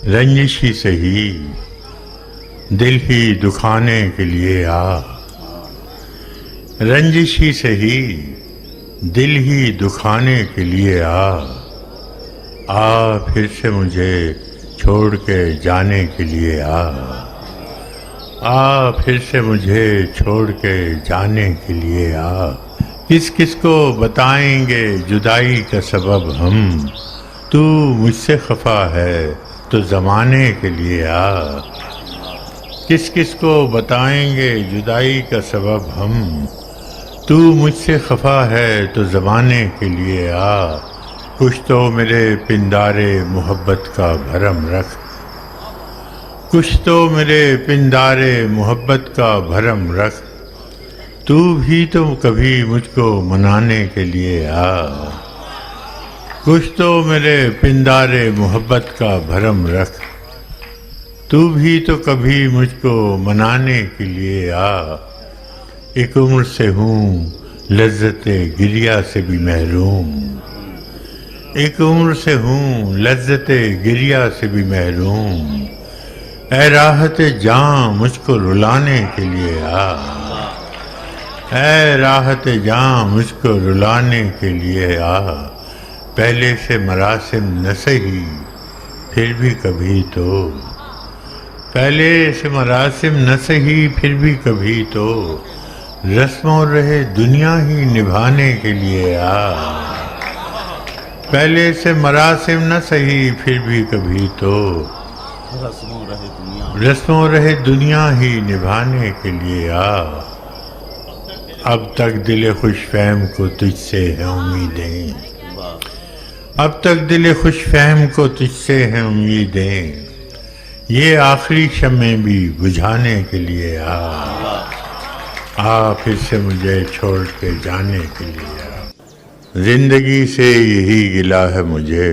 رنجش ہی سہی دل ہی دکھانے کے لیے آ، رنجش ہی سہی دل ہی دکھانے کے لیے آ پھر سے مجھے چھوڑ کے جانے کے لیے آ پھر سے مجھے چھوڑ کے جانے کے لیے آ۔ کس کس کو بتائیں گے جدائی کا سبب ہم، تو مجھ سے خفا ہے تو زمانے کے لیے آ۔ کس کس کو بتائیں گے جدائی کا سبب ہم، تو مجھ سے خفا ہے تو زمانے کے لیے آ۔ کچھ تو میرے پندارے محبت کا بھرم رکھ، کچھ تو میرے پندارے محبت کا بھرم رکھ، تو بھی تو کبھی مجھ کو منانے کے لیے آ۔ کچھ تو میرے پندارے محبت کا بھرم رکھ، تو بھی تو کبھی مجھ کو منانے کے لیے آ۔ ایک عمر سے ہوں لذت گریہ سے بھی محروم، ایک عمر سے ہوں لذت گریہ سے بھی محروم، اے راحت جاں مجھ کو رلانے کے لیے آ۔ اے راحت جاں مجھ کو رلانے کے لیے آ۔ پہلے سے مراسم نہ سہی پھر بھی کبھی تو، پہلے سے مراسم نہ سہی پھر بھی کبھی تو، رسموں رہے دنیا ہی نبھانے کے لیے آ۔ پہلے سے مراسم نہ سہی پھر بھی کبھی تو، رسموں رہے دنیا ہی نبھانے کے لیے آ۔ اب تک دل خوش فہم کو تجھ سے ہے امیدیں، اب تک دل خوش فہم کو تجھ سے ہیں امیدیں، یہ آخری شمع بھی بجھانے کے لیے آ پھر سے مجھے چھوڑ کے جانے کے لیے آ۔ زندگی سے یہی گلہ ہے مجھے،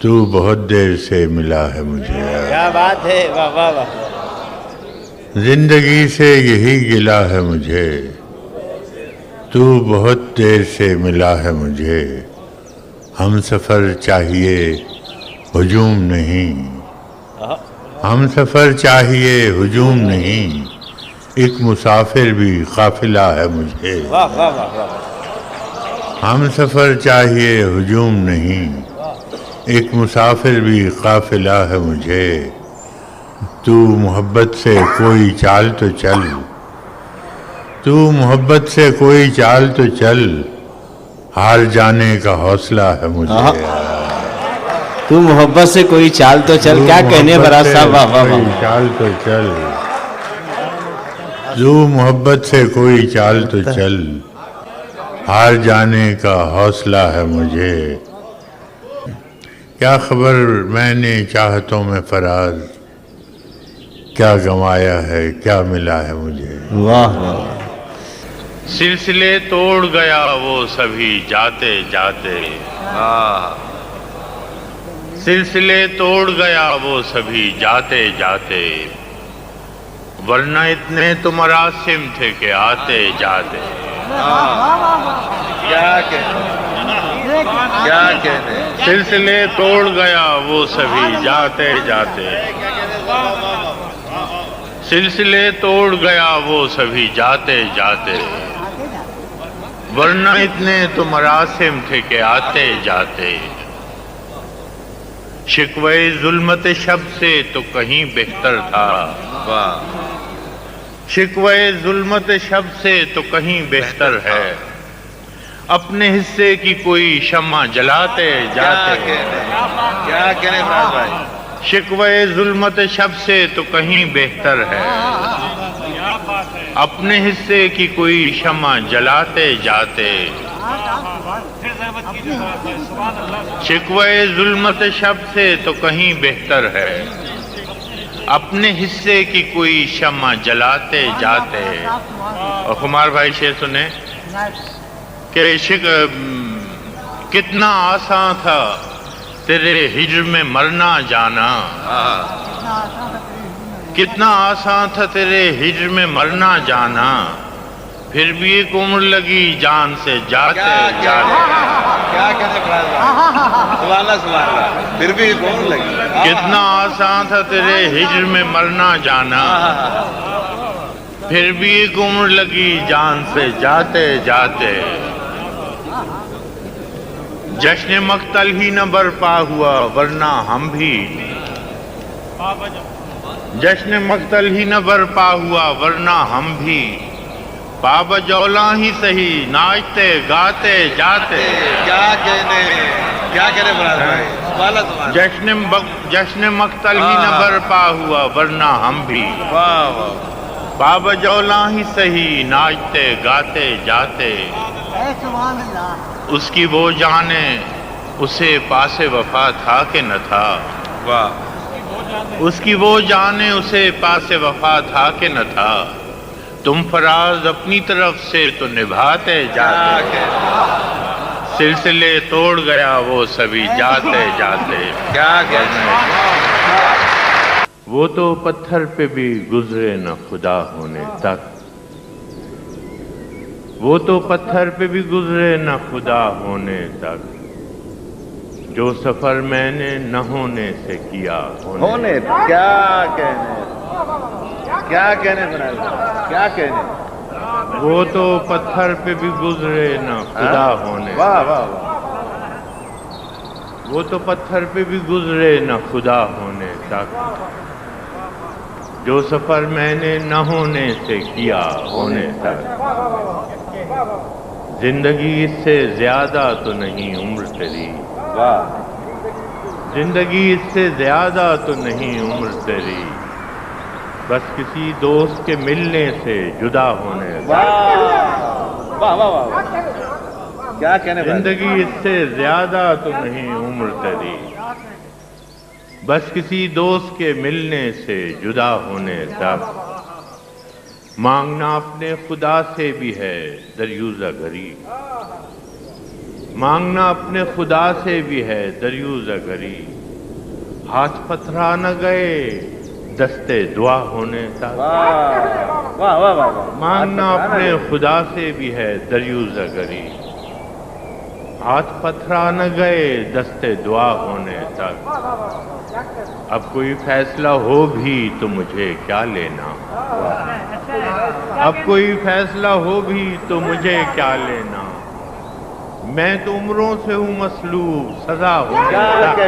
تو بہت دیر سے ملا ہے مجھے، کیا بات ہے، واہ واہ واہ۔ زندگی سے یہی گلہ ہے مجھے، تو بہت دیر سے ملا ہے مجھے، ہم سفر چاہیے ہجوم نہیں، ہم سفر چاہیے ہجوم نہیں، ایک مسافر بھی قافلہ ہے مجھے، واہ واہ واہ واہ۔ ہم سفر چاہیے ہجوم نہیں، ایک مسافر بھی قافلہ ہے مجھے، تو محبت سے کوئی چال تو چل، تو محبت سے کوئی چال تو چل، ہار جانے کا حوصلہ ہے مجھے، تو محبت سے کوئی چال تو چل، کیا کہنے براز صاحب، واہ واہ کوئی واہ۔ چال تو چل، تو محبت سے کوئی چال تو چل، ہار جانے کا حوصلہ ہے مجھے، کیا خبر میں نے چاہتوں میں فراز، کیا گنوایا ہے کیا ملا ہے مجھے، واہ واہ۔ سلسلے توڑ گیا وہ سبھی جاتے جاتے، سلسلے توڑ گیا وہ سبھی جاتے جاتے، ورنہ اتنے تو مراسم تھے کہ آتے جاتے، کیا کہنے، سلسلے توڑ گیا وہ سبھی جاتے جاتے، سلسلے توڑ گیا وہ سبھی جاتے جاتے، ورنہ اتنے تو مراسم تھے کہ آتے جاتے، شکوے ظلمت شب سے تو کہیں بہتر تھا، شکوے ظلمت شب سے تو کہیں بہتر ہے، اپنے حصے کی کوئی شمع جلاتے جاتے، کیا کہنے فراز بھائی۔ شکوے ظلمت شب سے تو کہیں بہتر ہے، اپنے حصے کی کوئی شمع جلاتے جاتے، شکوے ظلمت شب سے تو کہیں بہتر ہے، اپنے حصے کی کوئی شمع جلاتے جاتے۔ اور خمار بھائی شعر سنیں کہ کتنا آسان تھا تیرے ہجر میں مرنا جانا، کتنا آسان تھا تیرے ہجر میں مرنا جانا، پھر بھی ایک عمر لگی جان سے جاتے جاتے کیا کہنے فراز بھائی، سبحان اللہ سبحان اللہ، پھر بھی کون لگی. کتنا آسان تھا تیرے ہجر میں مرنا جانا، پھر بھی ایک عمر لگی جان سے جاتے جاتے. جشن مقتل ہی نہ برپا ہوا ورنہ ہم بھی، جشن مقتل ہی نہ برپا ہوا ورنہ ہم بھی پاب جولا ہی سہی ناچتے گاتے جاتے. کیا کہنے فراز بھائی، سبحان اللہ سبحان اللہ. جشن مقتل ہی نہ برپا ہوا ورنہ ہم بھی واہ واہ، پاب جولا ہی سہی ناچتے گاتے جاتے. اس کی وہ جانے اسے پاس وفا تھا کہ نہ تھا، واہ اس کی وہ جانے اسے پاس وفا تھا کہ نہ تھا. تم فراز اپنی طرف سے تو نبھاتے جاتے، سلسلے توڑ گیا وہ سبھی جاتے جاتے. کیا کہنے، وہ تو پتھر پہ بھی گزرے نہ خدا ہونے تک، وہ تو پتھر پہ بھی گزرے نہ خدا ہونے تک. جو سفر میں نے نہ ہونے سے کیا ہونے، کیا کہنے فراز بھائی، کیا کہنے. وہ تو پتھر پہ بھی گزرے نہ خدا ہونے، واہ واہ واہ، وہ تو پتھر پہ بھی گزرے نہ خدا ہونے تک. جو سفر میں نے نہ ہونے سے کیا ہونے تک. زندگی اس سے زیادہ تو نہیں عمر تیری، واہ زندگی اس سے زیادہ تو نہیں عمر تیری، بس کسی دوست کے ملنے سے جدا ہونے تک. واہ واہ واہ، کیا کہنے فراز بھائی. زندگی اس سے زیادہ تو نہیں عمر تیری، بس کسی دوست کے ملنے سے جدا ہونے تک. مانگنا اپنے خدا سے بھی ہے دریوزہ گری، مانگنا اپنے خدا سے بھی ہے دریوزہ گری. ہاتھ پتھرا نہ گئے دستے دعا ہونے تک. واہ واہ واہ واہ، مانگنا اپنے خدا سے بھی ہے دریوزہ گری. ہاتھ پتھرا نہ گئے دستے دعا ہونے تک. اب کوئی فیصلہ ہو بھی تو مجھے کیا لینا، اب کوئی فیصلہ ہو بھی تو مجھے کیا لینا. میں تو عمروں سے ہوں مسلوب سزا ہونے کیا تک.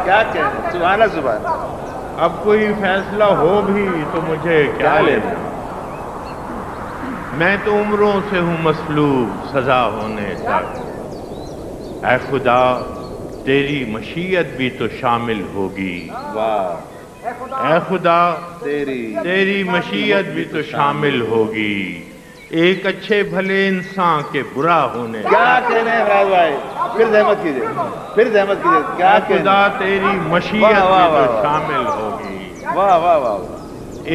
کہنے، سبحان اللہ سبحان اللہ. اب کوئی فیصلہ ہو بھی تو مجھے کیا لینا. میں تو عمروں سے ہوں مسلوب سزا ہونے تک. اے خدا تیری مشیت بھی تو شامل ہوگی، واہ، اے خدا تیری تیری مشیت بھی تو شامل ہوگی ایک اچھے بھلے انسان کے برا ہونے. کیا کہنے ہیں فراز بھائی، پھر زحمت کیجیے، پھر زحمت کیجیے. کیا اے کہنے، خدا تیری مشیت واہ، واہ، بھی تو واہ، شامل ہوگی واہ واہ واہ،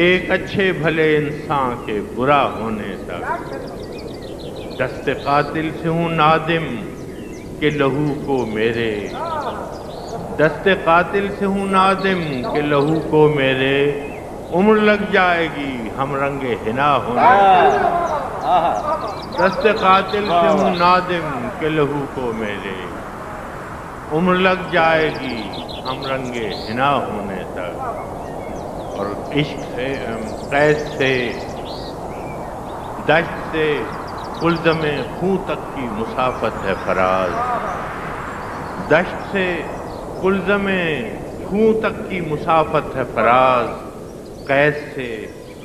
ایک اچھے بھلے انسان کے برا ہونے تک. دست قاتل سے ہوں نادم کہ لہو کو میرے، دست قاتل سے ہوں نادم کہ لہو کو میرے. عمر لگ جائے گی ہم رنگ حنا ہونے تک. دست قاتل سے ہوں نادم کہ لہو کو میرے. عمر لگ جائے گی ہم رنگ حنا ہونے تک. اور عشق سے قید سے دشت سے الزم خوں تک کی مسافت ہے فراز. دشت سے الزم خوں تک کی مسافت ہے فراز. قید سے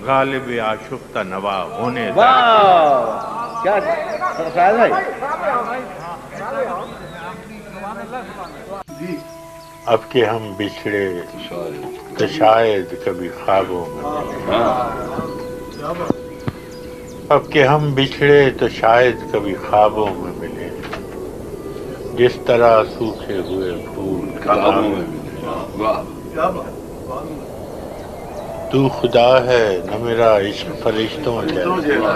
غالب آشفتہ نوا ہونے تک. واہ، کیا فراز بھائی. اب کہ ہم بچھڑے تو شاید کبھی خوابوں میں، اب کہ ہم بچھڑے تو شاید کبھی خوابوں میں ملے. جس طرح سوکھے ہوئے پھول کتابوں میں ملے. تو خدا ہے نہ میرا عشق فرشتوں جیسا،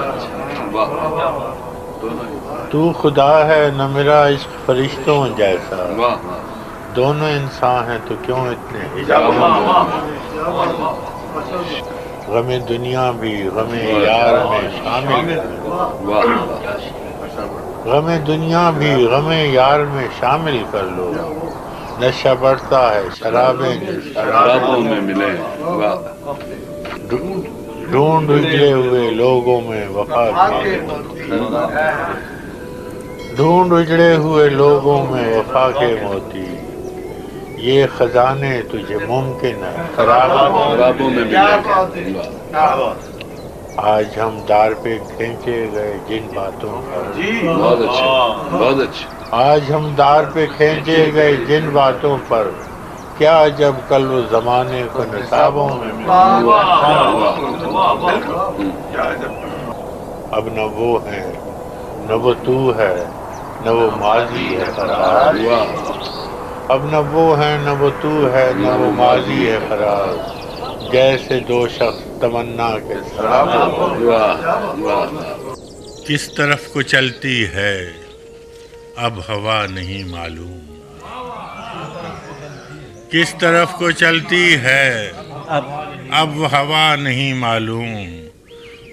تو خدا ہے نہ میرا عشق فرشتوں جیسا. دونوں انسان ہیں تو کیوں اتنے حجاب. غم دنیا بھی غم یار میں شامل کر لو، غم دنیا بھی غم یار میں شامل کر لو، نشہ بڑھتا ہے شرابیں جو شرابوں میں ملے، ڈھونڈ اجڑے ہوئے لوگوں میں وفا کے موتی، ڈھونڈ اجڑے ہوئے لوگوں میں وفا کے موتی، یہ خزانے تجھے ممکن ہے خرابوں میں ملے۔ آج ہم دار پہ کھینچے گئے جن باتوں پر، بہت اچھا بہت اچھا، آج ہم دار پہ کھینچے گئے جن باتوں پر، کیا جب کل وہ زمانے کو نصابوں میں ملے۔ اب نہ وہ ہے نہ وہ تو ہے، نہ وہ ماضی ہے فراز، اب نہ وہ ہے نہ وہ تو ہے، نہ وہ ماضی ہے فراز، جیسے دو شخص تمنا کے سرابوں میں۔ کس طرف کو چلتی ہے اب ہوا نہیں معلوم، کس طرف کو چلتی ہے اب ہوا نہیں معلوم،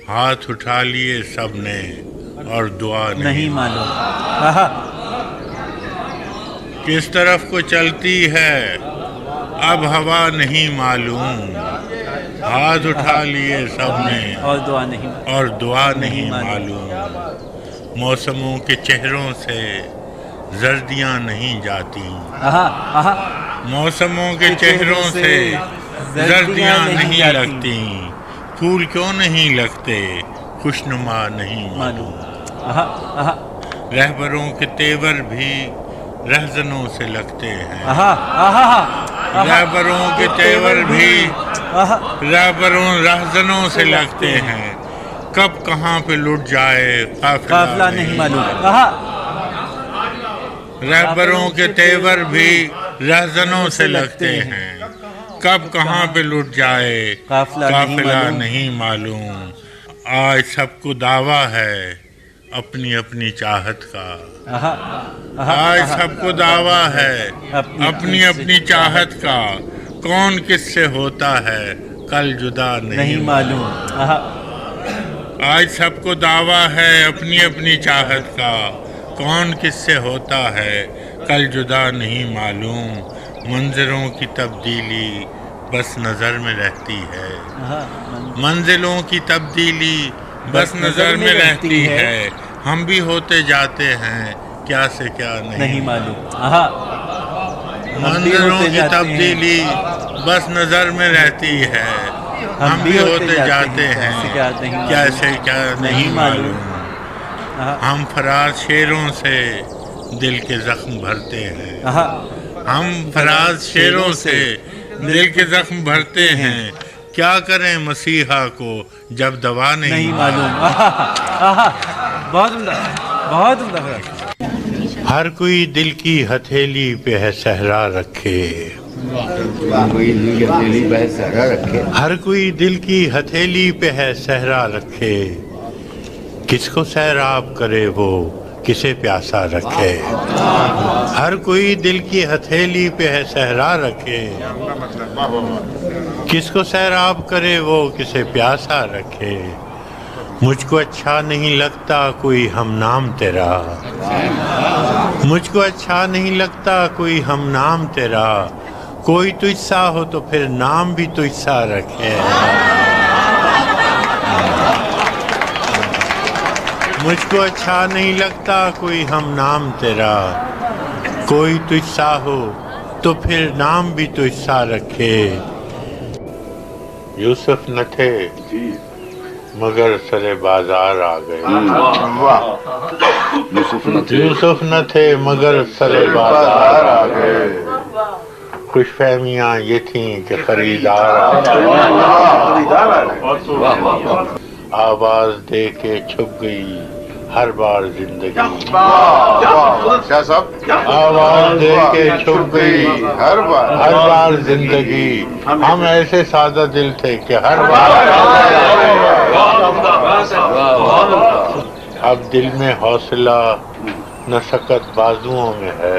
ہاتھ اٹھا لیے سب نے اور دعا نہیں معلوم۔ کس طرف کو چلتی ہے اب ہوا نہیں معلوم، ہاتھ اٹھا لیے سب نے اور دعا نہیں معلوم، موسموں کے چہروں سے زردیاں نہیں جاتی، موسموں کے چہروں سے زردیاں نہیں لگتی، پھول کیوں نہیں لگتے خوشنما نہیں معلوم، رہبروں کے تیور بھی رہزنوں سے لگتے ہیں، رہبروں کے تیور بھی رہزنوں سے لگتے ہیں، کب کہاں پہ لٹ جائے قافلہ نہیں معلوم، رہبروں کے تیور بھی رہزنوں سے لگتے ہیں، کب کہاں پہ لٹ جائے قافلہ نہیں معلوم، آج سب کو دعویٰ ہے اپنی اپنی چاہت کا، آج سب کو دعویٰ ہے اپنی اپنی چاہت کا، کون کس سے ہوتا ہے کل جدا نہیں معلوم، آج سب کو دعویٰ ہے اپنی اپنی چاہت کا، کون کس سے ہوتا ہے کل جدا نہیں معلوم، منظروں کی تبدیلی بس نظر میں رہتی ہے، منزلوں کی تبدیلی بس نظر میں رہتی ہے، ہم بھی ہوتے جاتے ہیں کیا سے کیا نہیں معلوم، منظروں کی تبدیلی بس نظر میں رہتی ہے، ہم بھی ہوتے جاتے ہیں کیا سے کیا نہیں معلوم، ہم فراز شعروں سے دل کے زخم بھرتے ہیں، ہم فراز شعروں سے دل کے زخم بھرتے ہیں، کیا کریں مسیحا کو جب دوا نہیں معلوم، بہت عمدہ بہت عمدہ۔ ہر کوئی دل کی ہتھیلی پہ ہے صحرا رکھے، ہر کوئی دل کی ہتھیلی پہ ہے صحرا رکھے، کس کو سیراب کرے وہ کسے پیاسا رکھے، ہر کوئی دل کی ہتھیلی پہ ہے صحرا رکھے، کس کو سیراب کرے وہ کسے پیاسا رکھے، مجھ کو اچھا نہیں لگتا کوئی ہم نام تیرا، مجھ کو اچھا نہیں لگتا کوئی ہم نام تیرا، کوئی تجھ سا ہو تو پھر نام بھی تجھ سا رکھے، مجھ کو اچھا نہیں لگتا کوئی ہم نام تیرا، کوئی تجھ سا ہو تو پھر نام بھی تجھ سا رکھے، یوسف نہ تھے مگر سر بازار آ گئے، یوسف نہ تھے مگر سر بازار آ گئے، خوش فہمیاں یہ تھیں کہ خریدار آ گئے، آواز دے کے چھپ گئی ہر بار زندگی، آواز دے کے چھپ گئی ہر بار زندگی، ہم ایسے سادہ دل تھے کہ ہر بار، اب دل میں حوصلہ نہ سکت بازوؤں میں ہے،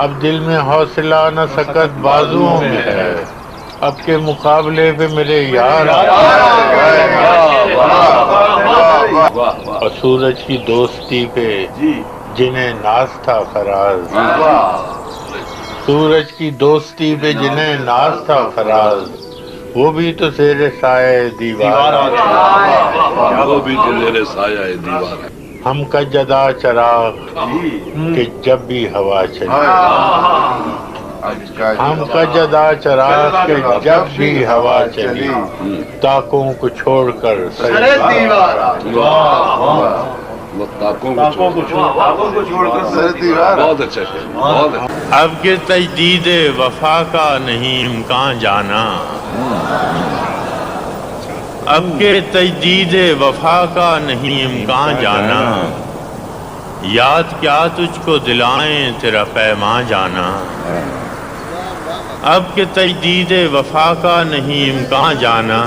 اب دل میں حوصلہ نہ سکت بازوؤں میں ہے، اب کے مقابلے پہ میرے یار اور سورج کی دوستی پہ جنہیں ناز تھا فراز، سورج کی دوستی پہ جنہیں ناز تھا فراز، وہ بھی تو زیر سائے دیوار، وہ بھی تو میرے سایہ دیوار، ہم کا جدا چراغ کہ جب بھی ہوا چلی، ہم کا جدا چراغ کہ جب بھی ہوا چلی، تاکوں کو چھوڑ کر وہ تاکوں کو چھوڑ کر سر دیوار، بہت اچھا شعر، بہت اچھا۔ اب کے تجدید وفا کا نہیں امکان جانا، اب کے تجدید وفا کا نہیں امکان جانا، یاد کیا تجھ کو دلائیں تیرا پیمان جانا، اب کے تجدید وفا کا نہیں امکان جانا،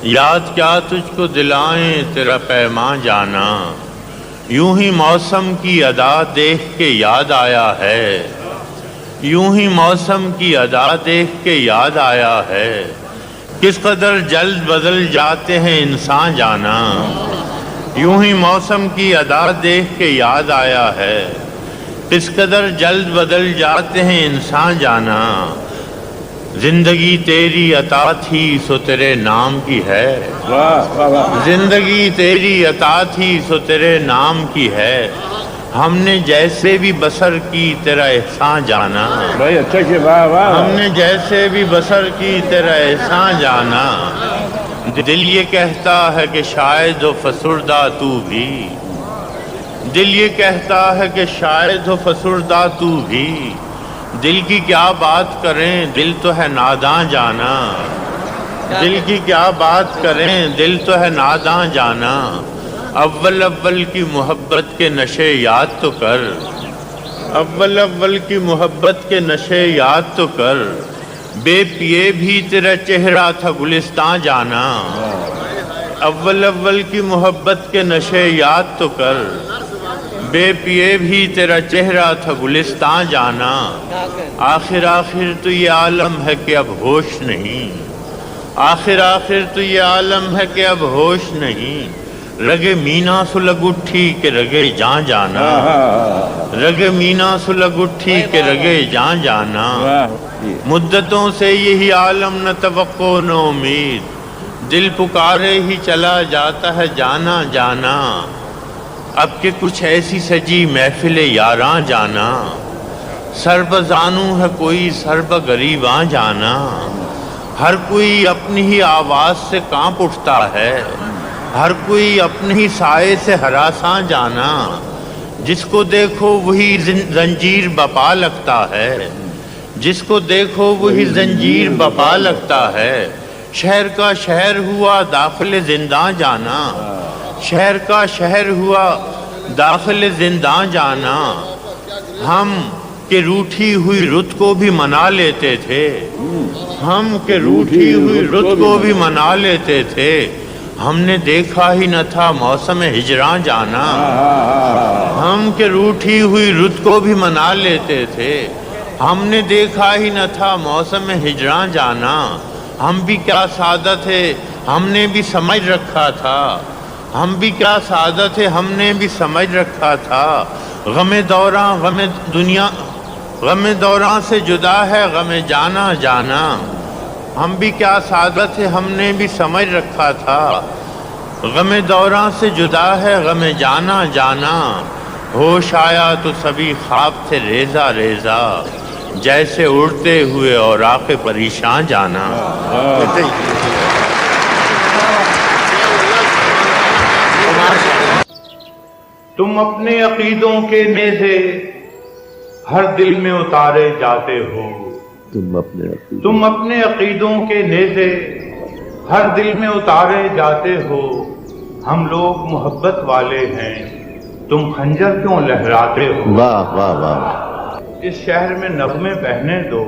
یاد کیا تجھ کو دلائیں تیرا پیمان جانا، یوں ہی موسم کی ادا دیکھ کے یاد آیا ہے، یوں ہی موسم کی ادا دیکھ کے یاد آیا ہے، کس قدر جلد بدل جاتے ہیں انسان جانا، یوں ہی موسم کی ادا دیکھ کے یاد آیا ہے، کس قدر جلد بدل جاتے ہیں انسان جانا، زندگی تیری عطا تھی سو تیرے نام کی ہے، زندگی تیری عطا تھی سو تیرے نام کی ہے، ہم نے جیسے بھی بسر کی تیرا احسان جانا، ہم نے جیسے بھی بسر کی تیرا احسان جانا، دل یہ کہتا ہے کہ شاید ہو فسردہ تو بھی، دل یہ کہتا ہے کہ شاید ہو فسردہ تو بھی، دل کی کیا بات کریں دل تو ہے ناداں جانا، دل کی کیا بات کریں دل تو ہے ناداں جانا، اول اول کی محبت کے نشے یاد تو کر، اول اول کی محبت کے نشے یاد تو کر، بے پیے بھی تیرا چہرہ تھا گلستان جانا، اول اول کی محبت کے نشے یاد تو کر، بے پیے بھی تیرا چہرہ تھا گلستان جانا، آخر آخر تو یہ عالم ہے کہ اب ہوش نہیں، آخر آخر تو یہ عالم ہے کہ اب ہوش نہیں، رگے مینا سلگ اٹھی کہ رگے جان جانا، رگے مینا سلگ اٹھی کہ رگے جان جانا، مدتوں سے یہی عالم نہ توقع نہ امید، دل پکارے ہی چلا جاتا ہے جانا جانا، اب کہ کچھ ایسی سجی محفل یاراں جانا، سرب زانو ہے کوئی سرب غریباں جانا، ہر کوئی اپنی ہی آواز سے کانپ اٹھتا ہے، ہر کوئی اپنے ہی سائے سے ہراساں جانا، جس کو دیکھو وہی زنجیر بپا لگتا ہے، جس کو دیکھو وہی زنجیر بپا لگتا ہے، شہر کا شہر ہوا داخل زنداں جانا، شہر کا شہر ہوا داخل زندان جانا، ہم کہ روٹھی ہوئی رت کو بھی منا لیتے تھے، ہم کہ روٹھی ہوئی رت کو بھی منا لیتے تھے، ہم نے دیکھا ہی نہ تھا موسم ہجران جانا، ہم کہ روٹھی ہوئی رت کو بھی منا لیتے تھے، ہم نے دیکھا ہی نہ تھا موسم ہجران جانا، ہم بھی کیا سعادت ہے ہم نے بھی سمجھ رکھا تھا، ہم بھی کیا سعادت ہے ہم نے بھی سمجھ رکھا تھا، غم دوراں غم دنیا غم دوراں سے جدا ہے غم جانا جانا، ہم بھی کیا سعادت ہے ہم نے بھی سمجھ رکھا تھا، غم دوراں سے جدا ہے غم جانا جانا، ہوش آیا تو سبھی خواب تھے ریزہ ریزہ، جیسے اڑتے ہوئے اوراق پریشان جانا۔ تم اپنے عقیدوں کے نیزے ہر دل میں اتارے جاتے ہو، تم اپنے عقیدوں کے نیزے ہر دل میں اتارے جاتے ہو، ہم لوگ محبت والے ہیں تم خنجر کیوں لہراتے ہو، واہ واہ واہ، اس شہر میں نغمے بہنے دو،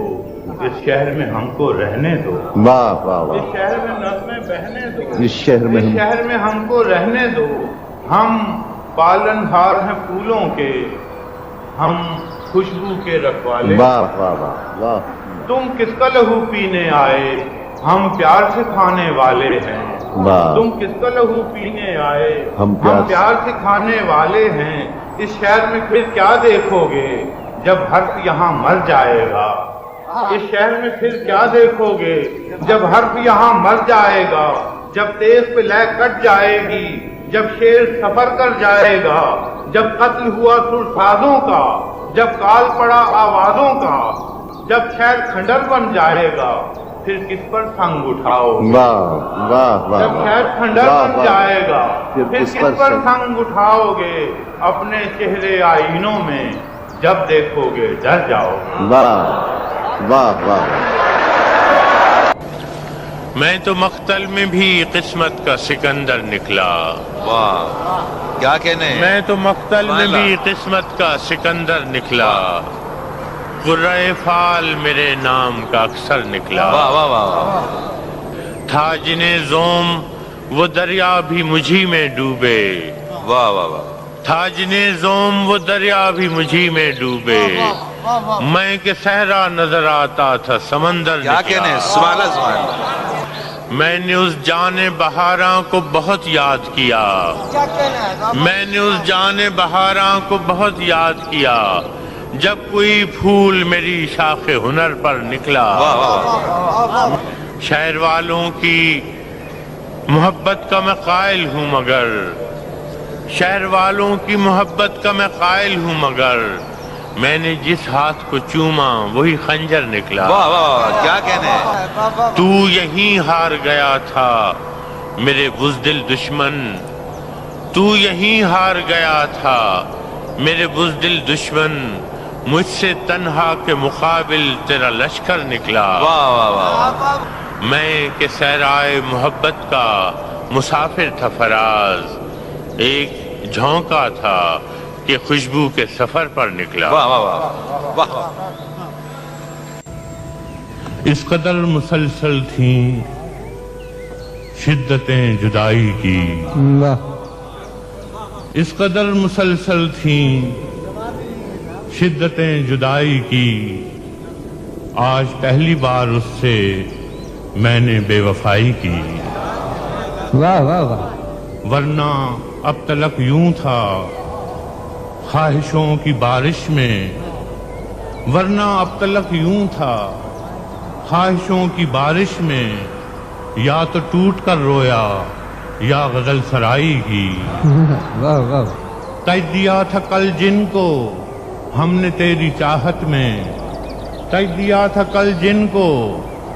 اس شہر میں ہم کو رہنے دو، واہ واہ واہ، اس شہر میں نغمے بہنے دو، اس شہر میں ہم کو رہنے دو، ہم پالن ہار ہیں پھولوں کے، ہم خوشبو کے رکھوالے، واہ واہ واہ واہ، تم کس کا لہو پینے آئے، ہم پیار سے کھانے والے ہیں۔ واہ تم کس کا لہو پینے آئے، ہم پیار سے کھانے والے ہیں۔ اس شہر میں پھر کیا دیکھو گے جب حرف یہاں مر جائے گا، اس شہر میں پھر کیا دیکھو گے جب حرف یہاں مر جائے گا، جب تیز پہ لے کٹ جائے گی، جب شیر سفر کر جائے گا، جب قتل ہوا سرسازوں کا، جب کال پڑا آوازوں کا، جب شہر کھنڈر بن جائے گا، پھر کس پر سنگ اٹھاؤ گے؟ واہ واہ واہ جب شہر کھنڈر بن جائے گا، پھر کس پر سنگ اٹھاؤ گے؟ اپنے چہرے آئینوں میں جب دیکھو گے ڈر جاؤ گے۔ واہ واہ واہ میں تو مقتل میں بھی قسمت کا سکندر نکلا، واہ کیا کہنے ہیں؟ میں تو مقتل میں بھی قسمت کا سکندر نکلا، قرۂ فال میرے نام کا اکثر نکلا، واہ واہ واہ تھا جنہیں زوم وہ دریا بھی مجھی میں ڈوبے، واہ واہ واہ تھا جنہیں زوم وہ دریا بھی مجھی میں ڈوبے، میں کہ صحرا نظر آتا تھا سمندر کیا کہنے ہیں؟ نکلا، سبحان اللہ سبحان اللہ۔ میں نے اس جان بہاراں کو بہت یاد کیا، میں نے اس جان بہاراں کو بہت یاد کیا، جب کوئی پھول میری شاخ ہنر پر نکلا، واہ واہ واہ شہر والوں کی محبت کا میں قائل ہوں مگر، شہر والوں کی محبت کا میں قائل ہوں مگر، میں نے جس ہاتھ کو چوما وہی خنجر نکلا، واہ واہ کیا کہنے ہیں؟ تو یہیں ہار گیا تھا میرے بزدل دشمن، تو یہیں ہار گیا تھا میرے بزدل دشمن، مجھ سے تنہا کے مقابل تیرا لشکر نکلا، واہ واہ واہ میں کہ صحرائے محبت کا مسافر تھا فراز، ایک جھونکا تھا کہ خوشبو کے سفر پر نکلا، واہ واہ واہ واہ واہ اس قدر مسلسل تھیں شدتیں جدائی کی، اس قدر مسلسل تھیں شدتیں جدائی کی، آج پہلی بار اس سے میں نے بے وفائی کی، واہ واہ واہ ورنہ اب تلک یوں تھا خواہشوں کی بارش میں، ورنہ اب تلک یوں تھا خواہشوں کی بارش میں، یا تو ٹوٹ کر رویا یا غزل سرائی کی، واہ واہ تج دیا تھا کل جن کو ہم نے تیری چاہت میں، تج دیا تھا کل جن کو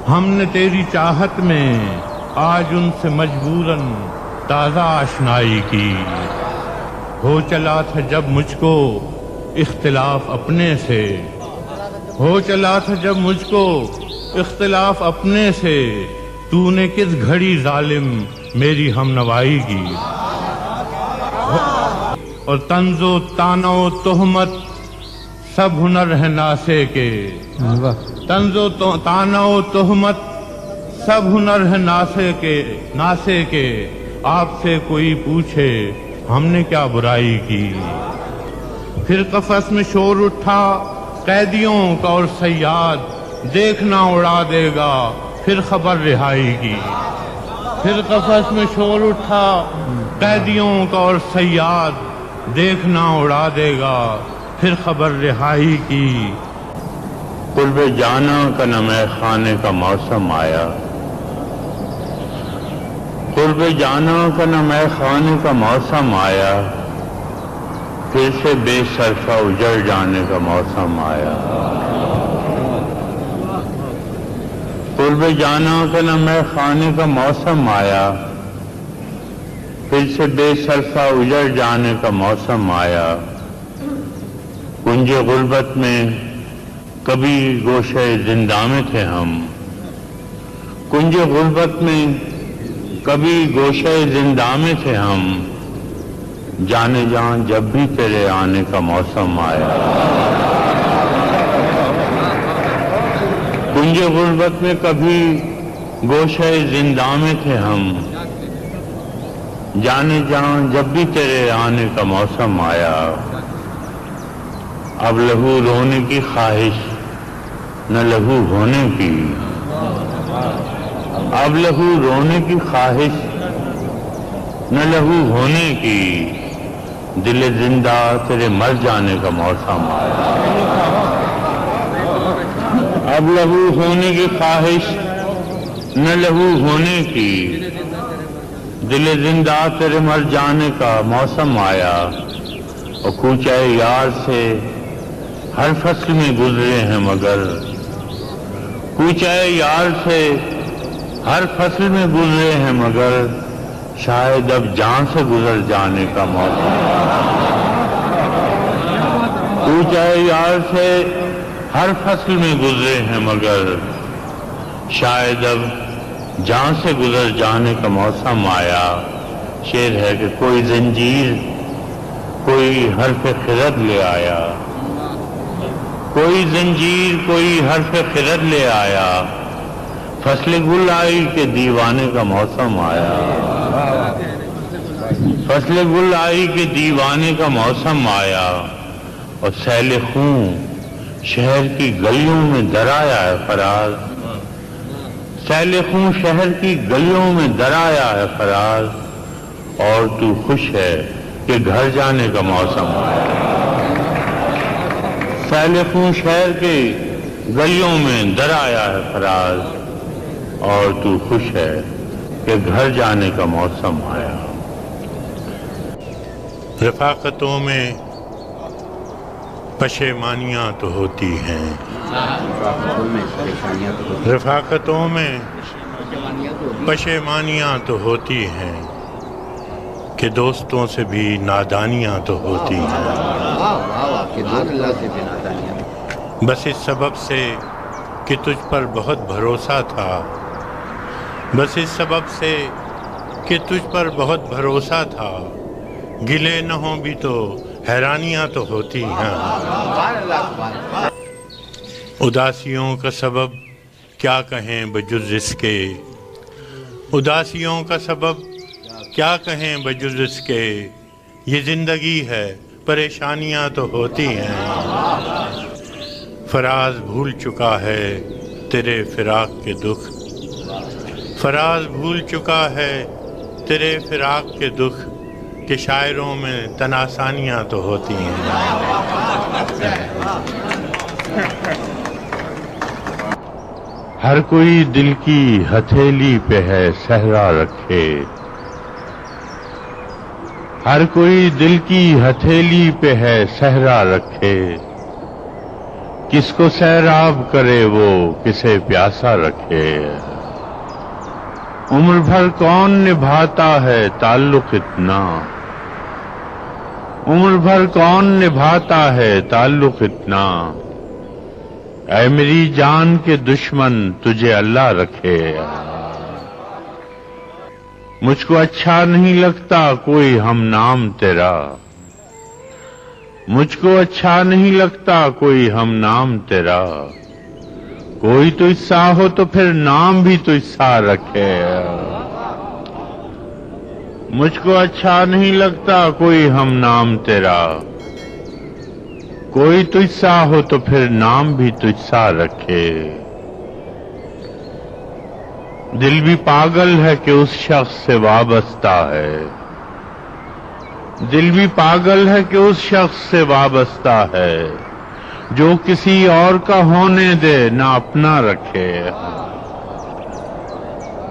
ہم نے تیری چاہت میں، آج ان سے مجبوراً تازہ آشنائی کی، ہو چلا تھا جب مجھ کو اختلاف اپنے سے، ہو چلا تھا جب مجھ کو اختلاف اپنے سے، تو نے کس گھڑی ظالم میری ہم نوائی کی، اور طنز و طعنہ و تہمت سب ہنر ہے ناسے کے، طنز و طعنہ و تہمت سب ہنر ہے ناسے کے، آپ سے کوئی پوچھے ہم نے کیا برائی کی، پھر قفس میں شور اٹھا قیدیوں کا اور صیاد دیکھنا اڑا دے گا پھر خبر رہائی کی، پھر قفس میں شور اٹھا قیدیوں کا اور صیاد دیکھنا اڑا دے گا پھر خبر رہائی کی، قرب جانا کا نمے خانے کا موسم آیا، قرب جانا کا نمے خانے کا موسم آیا، پھر سے بے صرفہ اجڑ جانے کا موسم آیا، قرب جانا کا نمے خانے کا موسم آیا، پھر سے بے صرفہ اجڑ جانے کا موسم آیا، کنج غربت میں کبھی گوشے زندہ میں تھے ہم، کنج غربت میں کبھی گوشے زندہ میں تھے ہم، جانے جان جب بھی تیرے آنے کا موسم آیا، کنج غربت میں کبھی گوشے زندہ میں تھے ہم، جانے جان جب بھی تیرے آنے کا موسم آیا، اب لہو رونے کی خواہش نہ لہو ہونے کی، اب لہو رونے کی خواہش نہ لہو ہونے کی، دل زندہ تیرے مر جانے کا موسم آیا۔ اب لہو ہونے کی خواہش نہ لہو ہونے کی، دل زندہ تیرے مر جانے کا موسم آیا۔ اور کوچہ یار سے ہر فصل میں گزرے ہیں مگر، کوچہ یار سے ہر فصل میں گزرے ہیں مگر، شاید اب جان سے گزر جانے کا موسم آیا۔ کوچہ یار سے ہر فصل میں گزرے ہیں مگر، شاید اب جان سے گزر جانے کا موسم آیا۔ شعر ہے کہ کوئی زنجیر کوئی حرف خرد لے آیا، کوئی زنجیر کوئی حرف خرد لے آیا، فصل گل آئی کے دیوانے کا موسم آیا۔ فصل گل آئی کے دیوانے کا موسم آیا، اور سیل خون شہر کی گلیوں میں درایا ہے فراز، سیل خون شہر کی گلیوں میں درایا ہے فراز، اور تو خوش ہے کہ گھر جانے کا موسم آیا۔ سیل خون شہر کے گلیوں میں درایا ہے فراز، اور تو خوش ہے کہ گھر جانے کا موسم آیا۔ رفاقتوں میں پشیمانیاں تو ہوتی ہیں، رفاقتوں میں پشیمانیاں تو ہوتی ہیں، کہ دوستوں سے بھی نادانیاں تو ہوتی ہیں۔ بس اس سبب سے کہ تجھ پر بہت بھروسہ تھا، بس اس سبب سے کہ تجھ پر بہت بھروسہ تھا، گلے نہ ہوں بھی تو حیرانیاں تو ہوتی ہیں۔ اداسیوں کا سبب کیا کہیں بجز اس کے، اداسیوں کا سبب کیا کہیں بجز اس کے، یہ زندگی ہے پریشانیاں تو ہوتی ہیں۔ فراز بھول چکا ہے تیرے فراق کے دکھ، فراز بھول چکا ہے تیرے فراق کے دکھ، کہ شاعروں میں تناسانیاں تو ہوتی ہیں۔ ہر کوئی دل کی ہتھیلی پہ ہے صحرا رکھے، ہر کوئی دل کی ہتھیلی پہ ہے صحرا رکھے، کس کو سیراب کرے وہ کسے پیاسا رکھے، عمر بھر کون نبھاتا ہے تعلق اتنا، عمر بھر کون نبھاتا ہے تعلق اتنا، اے میری جان کے دشمن تجھے اللہ رکھے، مجھ کو اچھا نہیں لگتا کوئی ہم نام تیرا، مجھ کو اچھا نہیں لگتا کوئی ہم نام تیرا، کوئی تو عصا ہو تو پھر نام بھی تو عصا رکھے، مجھ کو اچھا نہیں لگتا کوئی ہم نام تیرا، کوئی تو عصا ہو تو پھر نام بھی تو عصا رکھے، دل بھی پاگل ہے کہ اس شخص سے وابستہ ہے، دل بھی پاگل ہے کہ اس شخص سے وابستہ ہے، جو کسی اور کا ہونے دے نہ اپنا رکھے،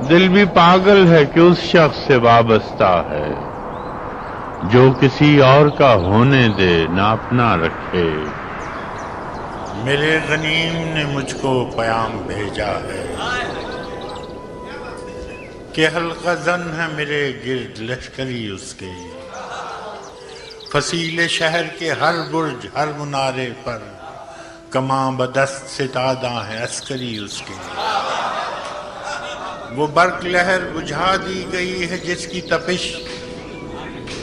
دل بھی پاگل ہے کہ اس شخص سے وابستہ ہے، جو کسی اور کا ہونے دے نہ اپنا رکھے۔ میرے غنیم نے مجھ کو پیام بھیجا ہے کہ حلقہ زن ہے میرے گرد لشکری اس کے، فصیل شہر کے ہر برج ہر منارے پر کماں بدست ستادہ ہیں عسکری اس کے، وہ برق لہر بجھا دی گئی ہے جس کی تپش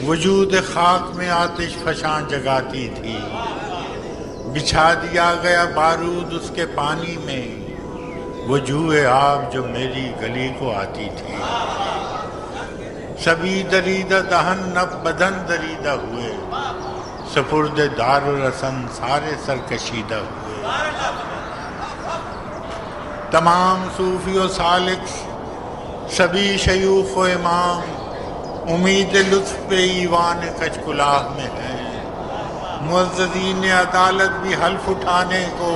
وجود خاک میں آتش فشاں جگاتی تھی، بچھا دیا گیا بارود اس کے پانی میں وہ جوئے آب جو میری گلی کو آتی تھی، سبھی دریدہ دہن نب بدن دریدہ ہوئے، سپرد دار و رسن سارے سرکشیدہ ہوئے، تمام صوفی و سالک، سبھی شیوخ و امام امید لطف پہ ایوان کچ کلاه میں ہیں۔ معززین عدالت بھی حلف اٹھانے کو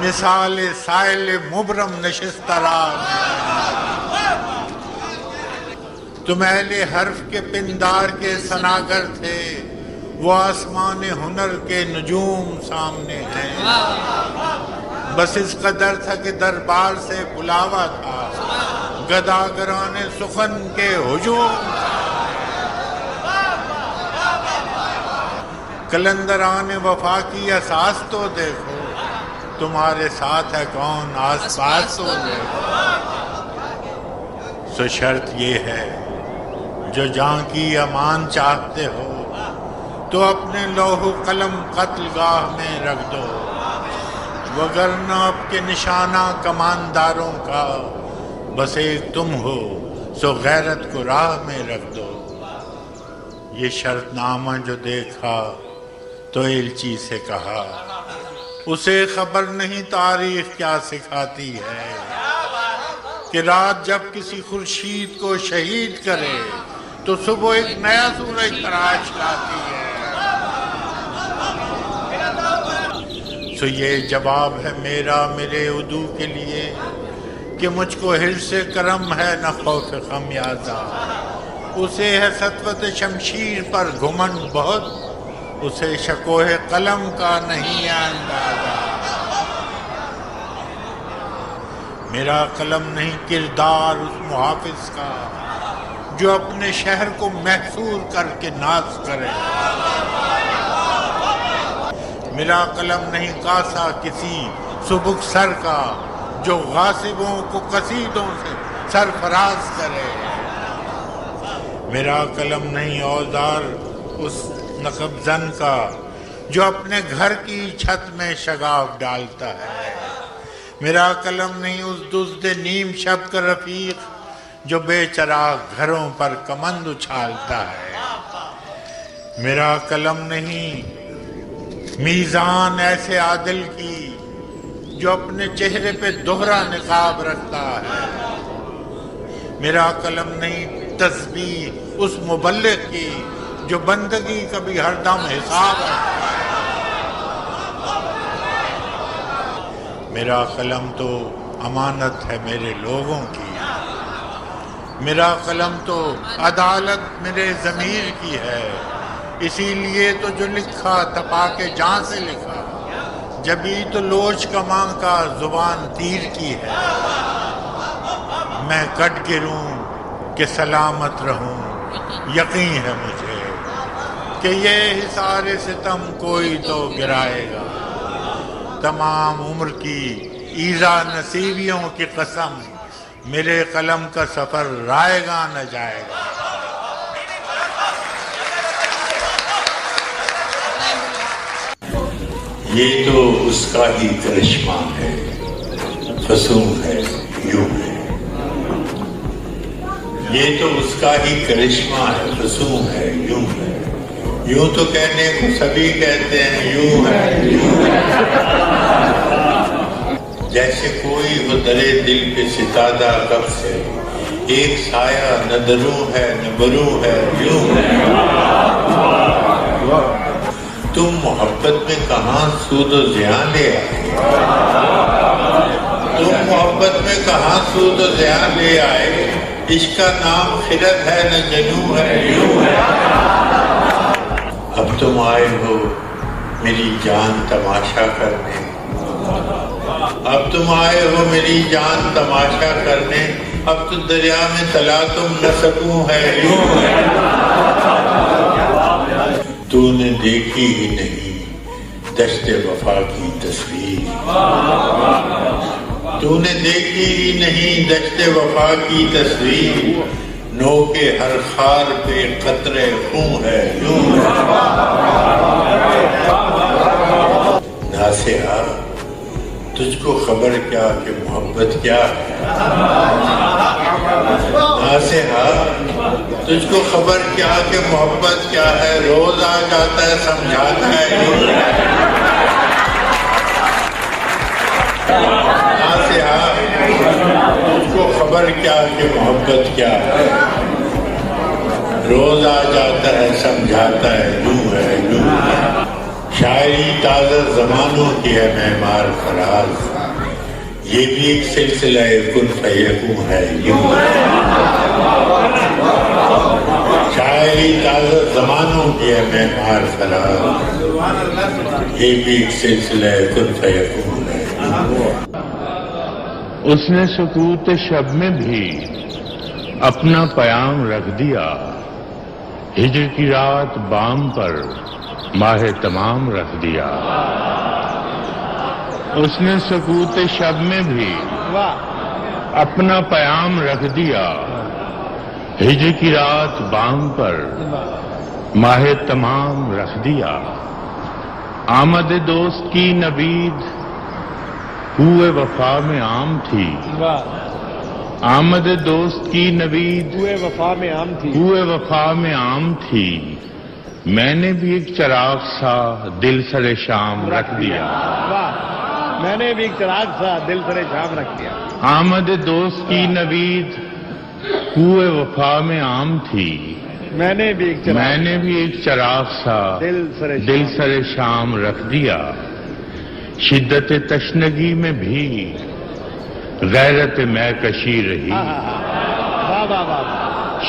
مثال سائل مبرم نشستہ راہ میں ہیں۔ تم اہل حرف کے پندار کے ثناگر تھے، وہ آسمان ہنر کے نجوم سامنے ہیں۔ بس اس قدر تھا کہ دربار سے بلاوا تھا، گداگران سخن کے ہجوم کلندران وفا کی اساس تو دیکھو، تمہارے ساتھ ہے کون آس پاس تو دیکھو۔ سو شرط یہ ہے جو جان کی امان چاہتے ہو تو اپنے لوح و قلم قتل گاہ میں رکھ دو، وگرنہ اب کے نشانہ کمانداروں کا بس ایک تم ہو، سو غیرت کو راہ میں رکھ دو۔ یہ شرط نامہ جو دیکھا تو ایلچی سے کہا، اسے خبر نہیں تاریخ کیا سکھاتی ہے کہ رات جب کسی خورشید کو شہید کرے تو صبح ایک نیا سورج تراش لاتی ہے۔ سو یہ جواب ہے میرا میرے عدو کے لیے کہ مجھ کو حرص کرم ہے نہ خوف خمیازہ، اسے ہے سطوت شمشیر پر گھمنڈ بہت، اسے شکوہ قلم کا نہیں اندازہ۔ میرا قلم نہیں کردار اس محافظ کا جو اپنے شہر کو محصور کر کے ناز کرے، میرا قلم نہیں کاسا کسی سبک سر کا جو غاصبوں کو قصیدوں سے سرفراز کرے، میرا قلم نہیں اوزار اس نقب زن کا جو اپنے گھر کی چھت میں شگاف ڈالتا ہے، میرا قلم نہیں اس دزد نیم شب کا رفیق جو بے چراغ گھروں پر کمند اچھالتا ہے، میرا قلم نہیں میزان ایسے عادل کی جو اپنے چہرے پہ دوہرا نقاب رکھتا ہے، میرا قلم نہیں تسبیح اس مبلغ کی جو بندگی کبھی ہر دم حساب رکھتا ہے، میرا قلم تو امانت ہے میرے لوگوں کی، میرا قلم تو عدالت میرے ضمیر کی ہے، اسی لیے تو جو لکھا تپا کے جان سے لکھا، جبھی تو لوچ کماں کا زبان تیر کی ہے، میں کٹ گروں کہ سلامت رہوں، یقین ہے مجھے کہ یہ حصار ستم کوئی تو گرائے گا، تمام عمر کی ایذا نصیبیوں کی قسم، میرے قلم کا سفر رائے گا نہ جائے گا۔ یہ تو اس کا ہی کرشمہ ہے، فسون ہے یوں ہے، یہ تو اس کا ہی کرشمہ ہے، فسون ہے یوں ہے، یوں تو کہنے کو سبھی کہتے ہیں یوں ہے یوں ہے، جیسے کوئی ہو درے دل پہ ستادہ کب سے، ایک سایہ نہ دروں ہے نہ بروں ہے یوں ہے۔ تم محبت میں کہاں سود و زیان لے آئے، تم محبت میں کہاں سود و زیان لے آئے، عشق کا نام خرد ہے نہ جنوں ہے یوں ہے۔ اب تم آئے ہو میری جان تماشا کرنے، اب تم آئے ہو میری جان تماشا کرنے، اب تو دریا میں تلا تم نہ سکوں ہے یوں ہے۔ تو نے دیکھی ہی نہیں دشت وفا کی تصویر، تو نے دیکھی ہی نہیں دشت وفا کی تصویر، نو کے ہر خار پہ قطرے خون ہے یوں ہے۔ ناصحہ تجھ کو خبر کیا کہ محبت کیا ہے، ناصحہ تجھ کو خبر کیا کہ محبت کیا ہے، روز آ جاتا ہے سمجھاتا ہے یوں ہے۔ ناصحہ اس کو خبر کیا کہ محبت کیا ہے، روز آ جاتا ہے سمجھاتا ہے یوں ہے یوں ہے، شاعری تازہ زمانوں کی ہے معمار فراز، یہ بھی ایک سلسلہ کن فیکون ہے یوں ہے، شاعری تازہ زمانوں کی ہے معمار فراز، یہ بھی ایک سلسلہ کن فیکون ہے یوں ہے۔ اس نے سکوت شب میں بھی اپنا پیام رکھ دیا، ہجر کی رات بام پر ماہ تمام رکھ دیا، اس نے سکوت شب میں بھی اپنا پیام رکھ دیا، ہجر کی رات بام پر ماہ تمام رکھ دیا، آمد دوست کی نوید ہوئے وفا میں عام تھی، آمد دوست کی نوید ہوئے وفا میں عام تھی، ہوئے وفا میں عام تھی، میں نے بھی ایک چراغ سا دل سر شام رکھ دیا، میں نے بھی ایک چراغ سا دل سر شام رکھ دیا، آمد دوست کی نوید ہوئے وفا میں عام تھی، میں نے بھی ایک چراغ میں نے بھی ایک چراغ سا دل سر شام رکھ دیا، شدت تشنگی میں بھی غیرت میں کشی رہی،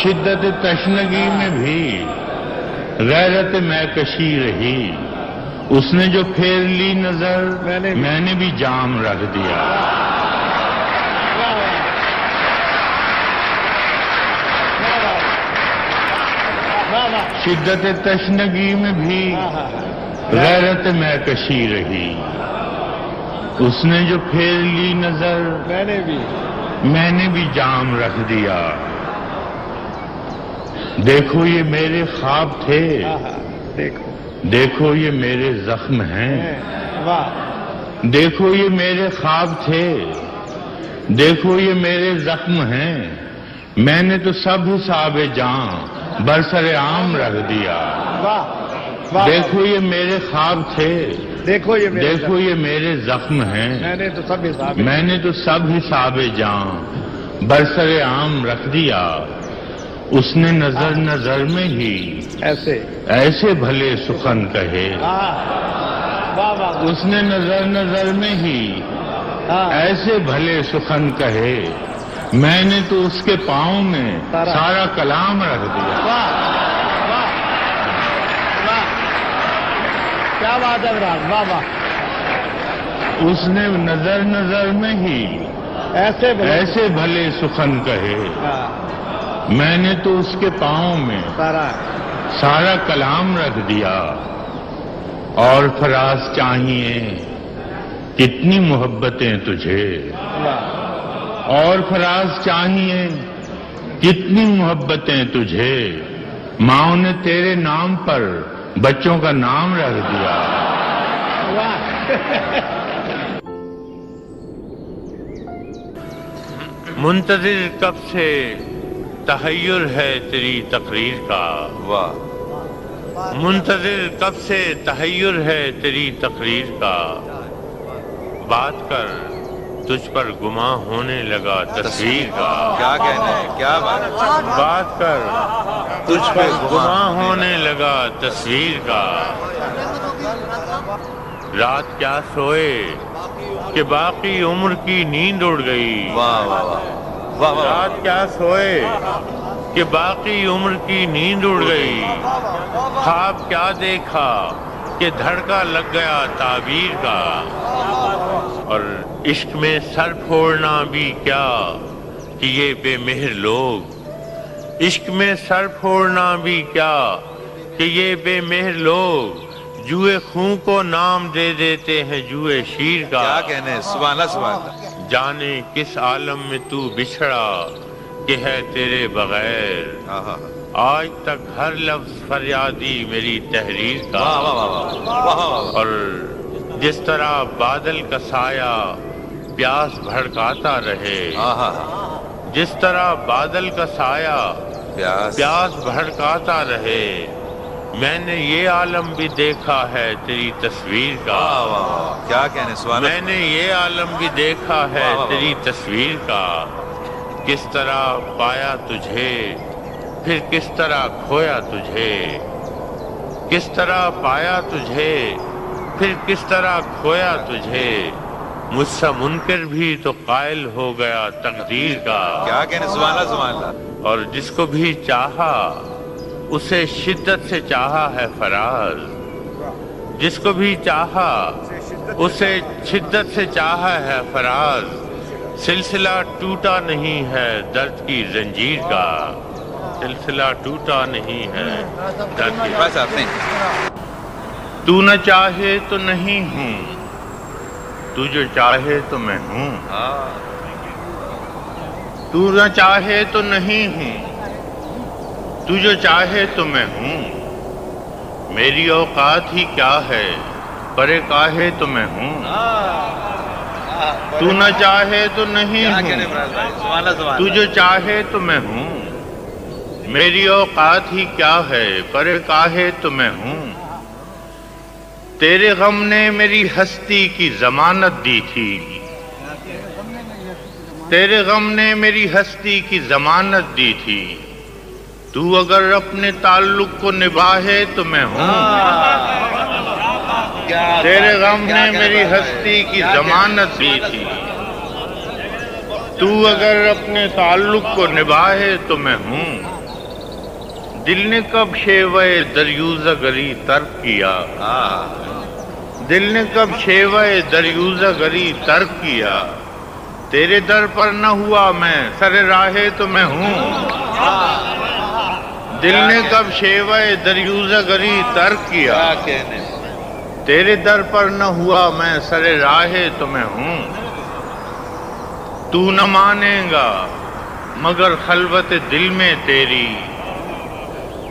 شدت تشنگی میں بھی غیرت میں کشی رہی، اس نے جو پھیر لی نظر میں نے بھی جام رکھ دیا، شدت تشنگی میں بھی غیرت میں کشی رہی، اس نے جو پھیر لی نظر میں نے بھی جام رکھ دیا، دیکھو یہ میرے خواب تھے، دیکھو یہ میرے زخم ہیں، دیکھو یہ میرے خواب تھے، دیکھو یہ میرے زخم ہیں، میں نے تو سب حساب جان برسر عام رکھ دیا، دیکھو یہ میرے خواب تھے، دیکھو یہ میرے زخم ہیں، میں نے تو سب حساب جان برسر عام رکھ دیا، اس نے نظر نظر میں ہی ایسے بھلے سخن کہے، اس نے نظر نظر میں ہی ایسے بھلے سخن کہے، میں نے تو اس کے پاؤں میں سارا کلام رکھ دیا، کیا بات ہے براد، واہ واہ، اس نے نظر نظر میں ہی ایسے بھلے سخن کہے، میں نے تو اس کے پاؤں میں سارا کلام رکھ دیا، اور فراز چاہیے کتنی محبتیں تجھے، اور فراز چاہیے کتنی محبتیں تجھے، ماں نے تیرے نام پر بچوں کا نام رکھ دیا، منتظر کب سے تحیر ہے تیری تقریر کا، منتظر کب سے تحیر ہے تیری تقریر کا، بات کر تجھ پر گماں ہونے لگا تصویر کا، کیا کہنا ہے، کیا بات کر تجھ پر گماں ہونے لگا تصویر کا، رات کیا سوئے کہ باقی عمر کی نیند اڑ گئی، رات کیا سوئے کہ باقی عمر کی نیند اڑ گئی، خواب کیا دیکھا کہ دھڑکا لگ گیا تعبیر کا، اور عشق میں سر پھوڑنا بھی کیا کہ یہ بے مہر لوگ، عشق میں سر پھوڑنا بھی کیا کہ یہ بے مہر لوگ، جوئے خون کو نام دے دیتے ہیں جوئے شیر کا، کیا کہنے ہیں، سبحان اللہ سبحان اللہ، جانے کس عالم میں تو بچھڑا کہ ہے تیرے بغیر، آج تک ہر لفظ فریادی میری تحریر کا، اور جس طرح بادل کا سایہ پیاس بھڑکاتا رہے، جس طرح بادل کا سایہ پیاس بھڑکاتا رہے، میں نے یہ عالم بھی دیکھا ہے تیری تصویر کا، کیا کہنے سوال میں نے یہ عالم بھی دیکھا ہے تیری تصویر کا، کس طرح پایا تجھے پھر کس طرح کھویا تجھے، کس طرح پایا تجھے پھر کس طرح کھویا تجھے، مجھ سے منکر بھی تو قائل ہو گیا تقدیر کا، کیا کہنے سبحان اللہ اور جس کو بھی چاہا اسے شدت سے چاہا ہے فراز، جس کو بھی چاہا اسے شدت سے چاہا ہے فراز، سلسلہ ٹوٹا نہیں ہے درد کی زنجیر کا، سلسلہ ٹوٹا نہیں ہے درد کی، بس آپ نے تو نہ چاہے تو نہیں ہوں، تو جو چاہے تو میں ہوں، تو نہ چاہے تو نہیں ہوں، تو جو چاہے تو میں ہوں، میری اوقات ہی کیا ہے پرے کاہے تو میں ہوں، تو نہ چاہے تو نہیں ہوں، تو جو چاہے تو میں ہوں، میری اوقات ہی کیا ہے پرے کاہے تو میں ہوں، تیرے غم نے میری ہستی کی ضمانت دی تھی، تیرے غم نے میری ہستی کی ضمانت دی تھی، تو اگر اپنے تعلق کو نبھائے تو میں ہوں، تیرے غم نے میری ہستی کی ضمانت دی تھی، تو اگر اپنے تعلق کو نبھائے تو میں ہوں، دل نے کب شیوے دریوزہ گری ترک کیا، دل نے کب شیوے دریوزہ گری ترک کیا، تیرے در پر نہ ہوا میں سر راہے تو میں ہوں، دل نے کب شیوے دریوزہ گری ترک کیا، تیرے در پر نہ ہوا میں سر راہے تو میں ہوں، تو نہ مانے گا مگر خلوت دل میں تیری،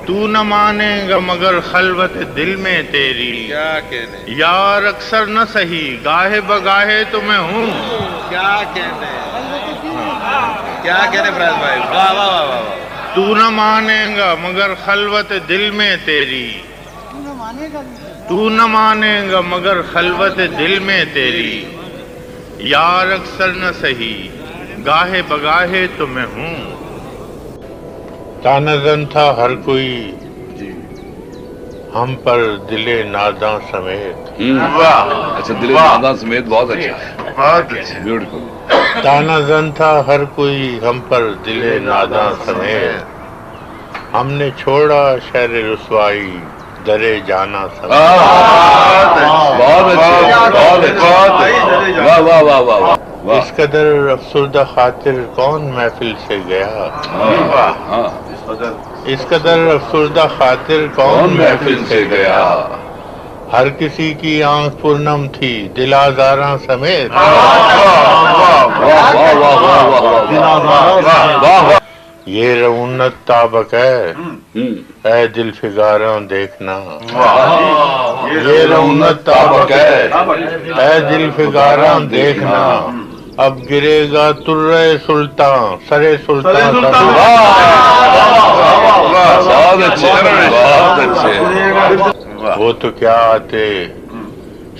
تو نہ مانے گا مگر خلوت دل میں تیری، کیا کہنے یار اکثر نہ سہی گاہے بگاہے تو میں ہوں، کیا کہنے کیا کہنے فراز بھائی، واہ واہ واہ واہ، تو نہ مانے گا مگر خلوت دل میں تیری، تو نہ مانے گا مگر خلوت دل میں تیری، یار اکثر نہ سہی گاہے بگاہے تو میں ہوں، تانا زن تھا ہر کوئی ہم پر دل ناداں سمیت، اچھا دل ناداں سمیت، بہت اچھا، بہت اچھا، بیوٹیفل، تانا زن تھا ہر کوئی ہم پر دل ناداں سمیت، ہم نے چھوڑا شہر رسوائی درے جانا سمیت، بہت اچھا، بہت اچھا، واہ واہ واہ واہ، اس قدر افسردہ خاطر کون محفل سے گیا، اس قدر افسردہ خاطر کون محفل سے گیا، ہر کسی کی آنکھ پرنم تھی دل آزاراں سمیت، یہ رونت تابق ہے اے دل فگاراں دیکھنا، یہ رونت تابق ہے اے دل فگاراں دیکھنا، اب گرے گا ترے سلطان سرے سلطان، بہت اچھے، بہت اچھے، وہ تو کیا آتے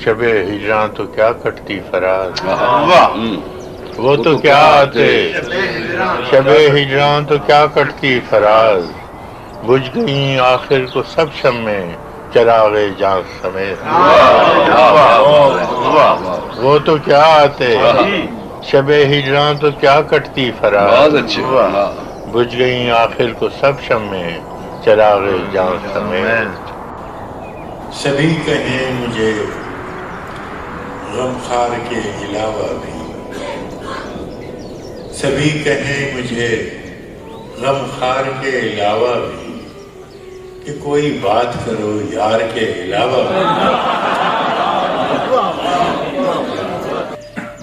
شب ہجراں تو کیا کٹتی فراز، وہ تو کیا آتے شب ہجراں تو کیا کٹتی فراز، بجھ گئیں آخر کو سب شمیں چراغ جاں سمیت، وہ تو کیا آتے شب ہجراں تو کیا کٹتی فراز، بہت اچھے، بجھ گئیں آخر کو سب شمیں چراغ جاں سمیت، سبھی کہیں مجھے غمخوار کے علاوہ بھی، سبھی کہیں مجھے غمخوار کے علاوہ بھی، کہ کوئی بات کرو یار کے علاوہ بھی،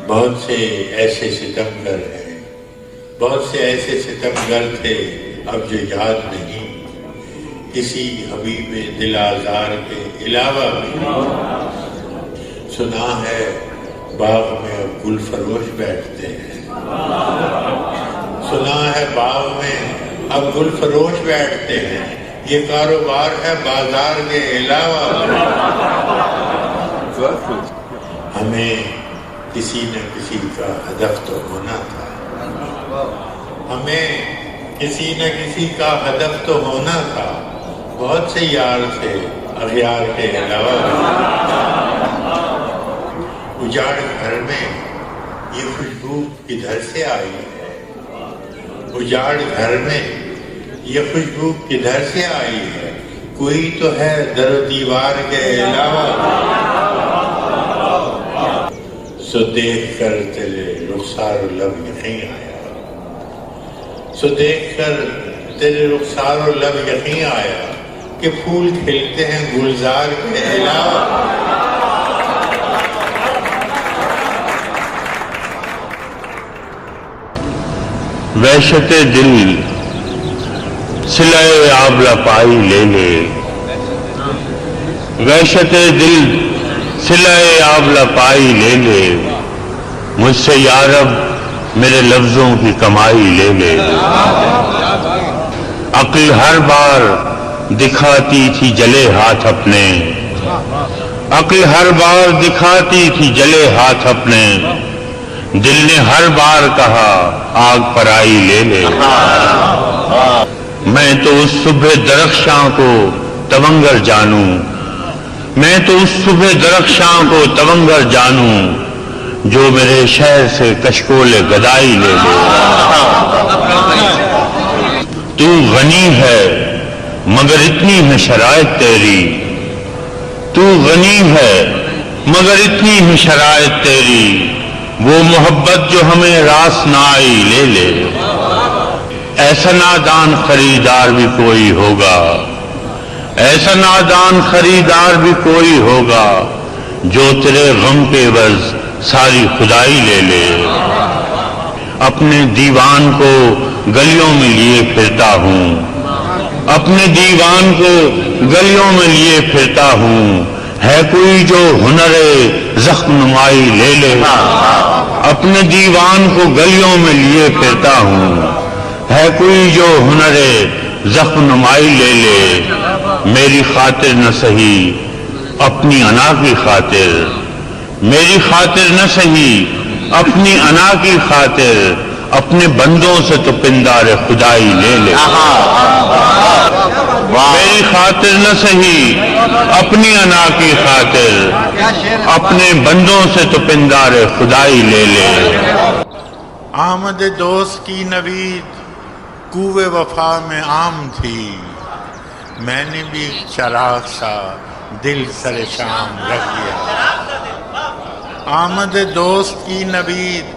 بہت سے ایسے ستمگر ہیں، بہت سے ایسے ستمگر تھے اب جو یاد نہیں، کسی حبیب دل آزار کے علاوہ بھی، سنا ہے باغ میں اب گل فروش بیٹھتے ہیں، سنا ہے باغ میں اب گل فروش بیٹھتے ہیں، یہ کاروبار ہے بازار کے علاوہ. ہمیں کسی نہ کسی کا ہدف تو ہونا تھا. ہمیں کسی نہ کسی کا ہدف تو ہونا تھا. بہت سے یار تھے اغیار کے علاوہ. اجاڑ گھر میں یہ خوشبو کدھر سے آئی ہے؟ اجاڑ گھر میں یہ خوشبو کدھر سے آئی ہے؟ کوئی تو ہے در و دیوار کے علاوہ. سو دیکھ کر تیرے رخسار و لب یقین آیا. سو دیکھ کر تیرے رخسار و لب یقین آیا کہ پھول کھلتے ہیں گلزار کے علاوہ. وحشت دل صلہ آبلہ پائی لے لے. وحشت دل صلہ آبلہ پائی لے لے. مجھ سے یا رب میرے لفظوں کی کمائی لے لے. عقل ہر بار دکھاتی تھی جلے ہاتھ اپنے. عقل ہر بار دکھاتی تھی جلے ہاتھ اپنے. دل نے ہر بار کہا آگ پر آئی لے لے. میں تو اس صبح درخشاں کو تونگر جانوں. میں تو اس صبح درخشاں کو تونگر جانوں جو میرے شہر سے کشکول گدائی لے لے. تو غنی ہے مگر اتنی ہے شرائط تیری. تو غنی ہے مگر اتنی ہے شرائط تیری. وہ محبت جو ہمیں راس نہ آئی لے لے. ایسا نادان خریدار بھی کوئی ہوگا. ایسا نادان خریدار بھی کوئی ہوگا جو تیرے غم کے عوض ساری خدائی لے لے. اپنے دیوان کو گلیوں میں لیے پھرتا ہوں. اپنے دیوان کو گلیوں میں لیے پھرتا ہوں. ہے کوئی جو ہنر زخم نمائی لے لے. اپنے دیوان کو گلیوں میں لیے پھرتا ہوں. ہے کوئی جو ہنر زخم نمائی لے لے. میری خاطر نہ سہی اپنی انا کی خاطر. میری خاطر نہ سہی اپنی انا کی خاطر. اپنے بندوں سے تو پندار خدائی لے لے. میری خاطر نہ سہی اپنی انا کی خاطر. اپنے بندوں سے تو پندار خدائی لے لے. آمد دوست کی نوید کوہ وفا میں عام تھی. میں نے بھی چراغ سا دل سر شام رکھ دیا. آمد دوست کی نوید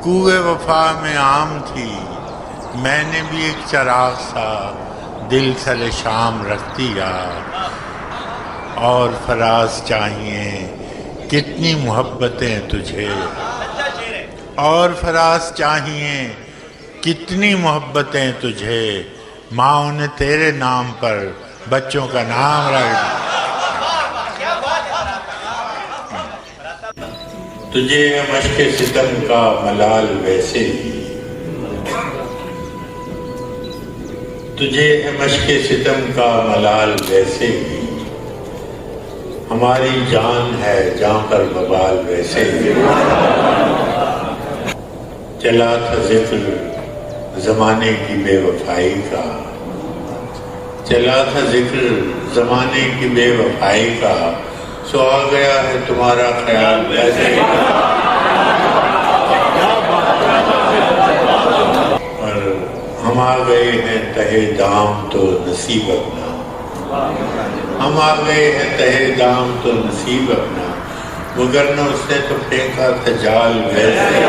کوہ وفا میں عام تھی. میں نے بھی ایک چراغ سا دل سر شام رکھ دیا. اور فراز چاہیے کتنی محبتیں تجھے. اور فراز چاہیے کتنی محبتیں تجھے. ماں نے تیرے نام پر بچوں کا نام رکھ دیا. تجھے ہے مشق ستم کا ملال ویسے ہی. تجھے ہے مشق ستم کا ملال ویسے ہی. ہماری جان ہے جان پر ببال ویسے ہی. چلا تھا ذکر زمانے کی بے وفائی کا. چلا تھا ذکر زمانے کی بے وفائی کا. سو آ گیا ہے تمہارا خیال ویسے ہی. اور ہم آ گئے ہیں تہے دام تو نصیب اپنا. ہم آ گئے ہیں تہے دام تو نصیب اپنا. وگرنہ اس نے تو پھینکا تھا جال ویسے.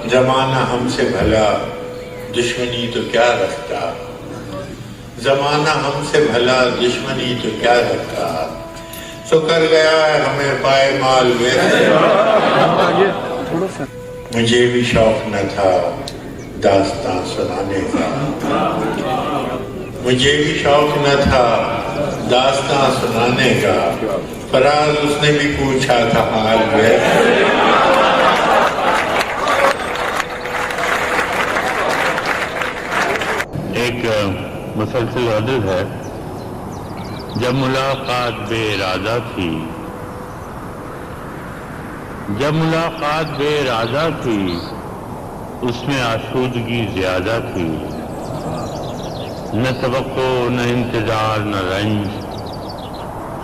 زمانہ ہم سے بھلا دشمنی تو کیا رکھتا. زمانہ ہم سے بھلا دشمنی تو کیا رکھتا. سو کر گیا ہے ہمیں پائے مال ویسے. مجھے بھی شوق نہ تھا داستاں سنانے کا. مجھے بھی شوق نہ تھا داستاں سنانے کا. فراز اس نے بھی پوچھا تھا حال ویسے. ایک مسلسل غزل ہے. جب ملاقات بے ارادہ تھی، جب ملاقات بے ارادہ تھی، اس میں آسودگی زیادہ تھی. نہ توقع نہ انتظار نہ رنج،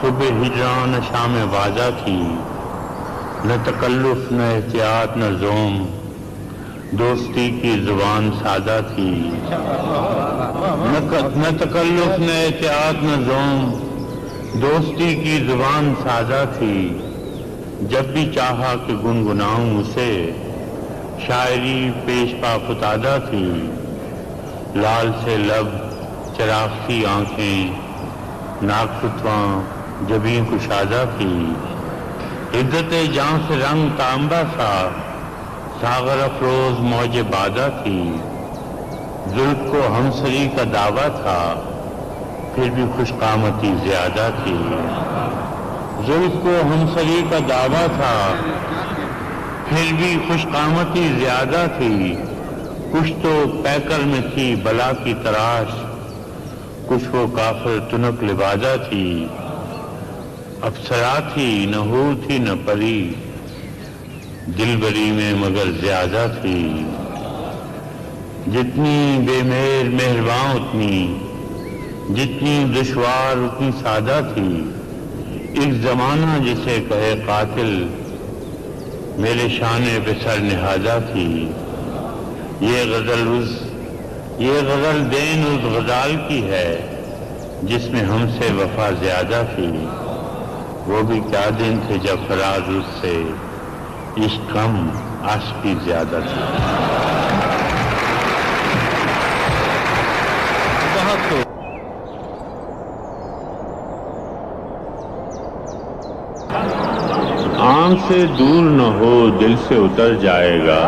صبح ہجران نہ شام وعدہ تھی. نہ تکلف نہ احتیاط نہ زوم، دوستی کی زبان سادہ تھی. نہ تکلف نہ احتیاط نہ زوم، دوستی کی زبان سادہ تھی. جب بھی چاہا کہ گنگناؤں اسے، شاعری پیش پا فتادہ تھی. لال سے لب چراغ سی آنکھیں، ناک فتواں جبیں کشادہ تھی. عزت جان سے رنگ تانبا سا، ساغر افروز موج بادہ تھی. زلف کو ہمسری کا دعویٰ تھا، پھر بھی خوش قامتی زیادہ تھی. زلف کو ہمسری کا دعویٰ تھا، پھر بھی خوش قامتی زیادہ تھی. کچھ تو پیکر میں تھی بلا کی تراش، کچھ وہ کافر تنک لبادہ تھی. افسرا تھی نہ حور تھی نہ پری، دل بری میں مگر زیادہ تھی. جتنی بے مہر مہرباں اتنی، جتنی دشوار اتنی سادہ تھی. ایک زمانہ جسے کہے قاتل، میرے شانے پہ سر نہادہ تھی. یہ غزل دین اس غزال کی ہے جس میں ہم سے وفا زیادہ تھی. وہ بھی کیا دن تھے جب فراز اس سے عشق کم عاشقی زیادہ تھی. آنکھ سے دور نہ ہو دل سے اتر جائے گا.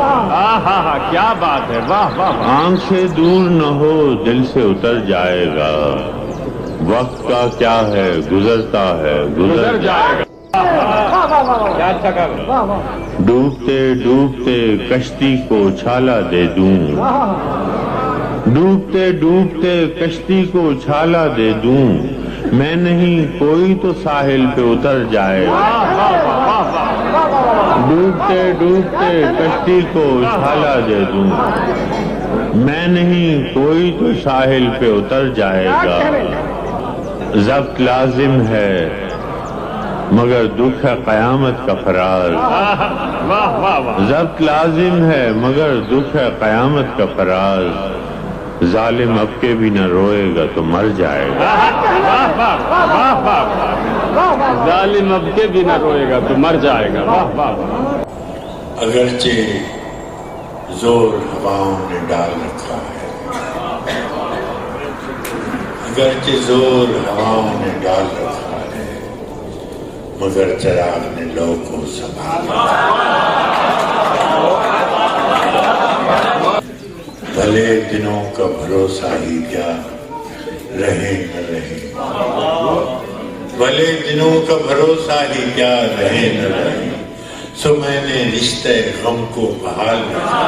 کیا بات ہے، واہ واہ. آنکھ سے دور نہ ہو دل سے اتر جائے گا. وقت کا کیا ہے گزرتا ہے گزر جائے گا. کیا اچھا کر. ڈوبتے ڈوبتے کشتی کو چھالا دے دوں، ڈوبتے ڈوبتے کشتی کو چھالا دے دوں. میں نہیں کوئی تو ساحل پہ اتر جائے گا. ڈوبتے ڈوبتے کشتی کو چھالا دے دوں. میں نہیں کوئی تو ساحل پہ اتر جائے گا. ضبط لازم ہے مگر دکھ ہے قیامت کا فراز. ضبط لازم ہے مگر دکھ ہے قیامت کا فراز. ظالم اب کے بھی نہ روئے گا تو مر جائے گا. ظالم اب کے بھی نہ روئے گا تو مر جائے گا. واہ واہ. اگرچہ زور ہواؤں نے ڈال رکھا ہے، اگرچہ زور ہواؤں نے ڈال رکھا ہے، مگر چراغ نے لو کو سنبھالا. بھلے دنوں کا بھروسہ ہی کیا رہے نہ رہے، بھلے دنوں کا بھروسہ ہی کیا رہے نہ رہے. سو میں نے رشتے غم کو بحال رکھا.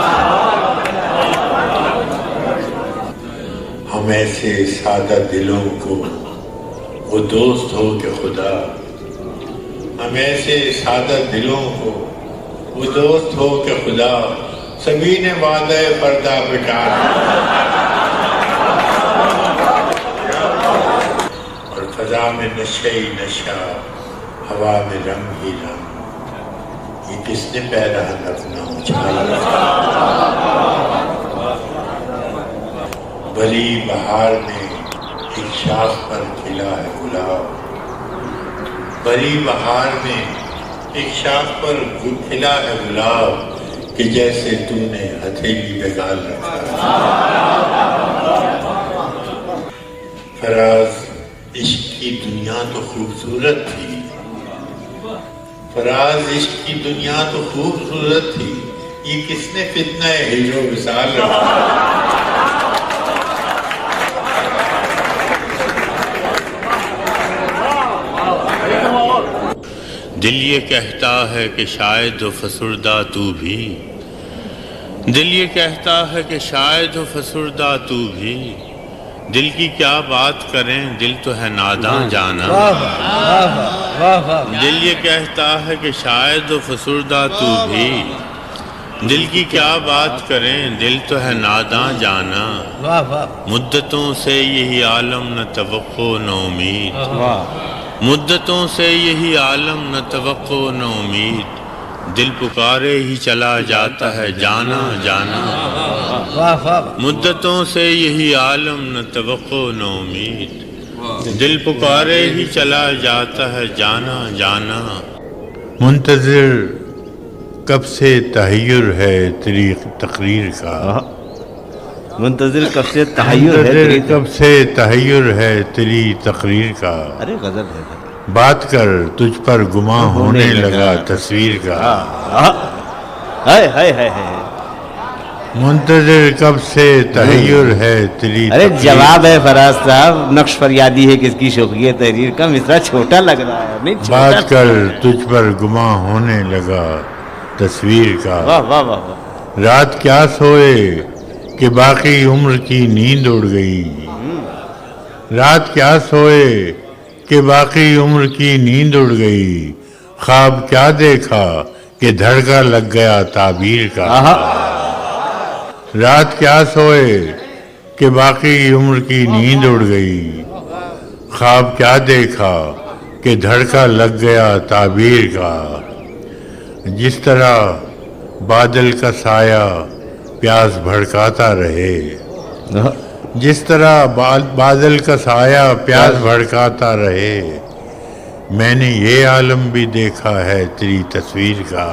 ہم ایسے سادہ دلوں کو وہ دوست ہو کہ خدا، ہم ایسے سادہ دلوں کو وہ دوست ہو کہ خدا. سبھی نے وعدہ پردہ بٹا اور فضا میں نشہ ہی نشہ، ہوا میں رنگ ہی رنگ. یہ کس نے پیرہن اپنا اچھالا. بھری بہار میں ایک شاخ پر کھلا ہے گلاب، بھری بہار میں ایک شاخ پر کھلا ہے گلاب، کہ جیسے تو نے ہتھیلی پہ گال رکھا. فراز عشق کی دنیا تو خوبصورت تھی، فراز عشق کی دنیا تو خوبصورت تھی. یہ کس نے فتنہ ہجر و وصال رکھا. دل یہ کہتا ہے کہ شاید ہو فسردہ تو بھی، دل یہ کہتا ہے کہ شاید ہو فسردہ تو بھی. دل کی کیا بات کریں دل تو ہے ناداں جانا دل یہ کہتا ہے کہ شاید و فسردہ تو بھی دل کی کیا بات کریں دل تو ہے ناداں جانا مدتوں سے یہی عالم نہ توقع نہ امید مدتوں سے یہی عالم نہ توقع نہ امید دل پکارے ہی چلا جاتا ہے جانا جانا مدتوں سے یہی عالم نہ توقع نہ امید دل پکارے ہی چلا جاتا ہے جانا جانا منتظر کب سے تحیر ہے تیری تقریر کا منتظر کب سے تحیر ہے منتظر کب سے تحیر ہے تیری تقریر کا ارے غزل ہے بات کر تجھ پر گماں ہونے لگا تصویر کا ہائے ہائے ہائے ہائے منتظر کب سے تحیر ہے تیری ارے تقریر جواب ہے فراز صاحب نقش فریادی ہے کس کی شوقیہ تحریر کا مصرع چھوٹا لگ رہا ہے نہیں بات کر تجھ پر گماں ہونے لگا تصویر کا واہ واہ واہ واہ رات کیا سوئے کہ باقی عمر کی نیند اڑ گئی رات کیا سوئے کہ باقی عمر کی نیند اڑ گئی خواب کیا دیکھا کہ دھڑکا لگ گیا تعبیر کا رات کیا سوئے کہ باقی عمر کی نیند اڑ گئی خواب کیا دیکھا کہ دھڑکا لگ گیا تعبیر کا جس طرح بادل کا سایہ پیاس بھڑکاتا رہے جس طرح بادل کا سایہ پیاس بھڑکاتا رہے میں نے یہ عالم بھی دیکھا ہے تیری تصویر کا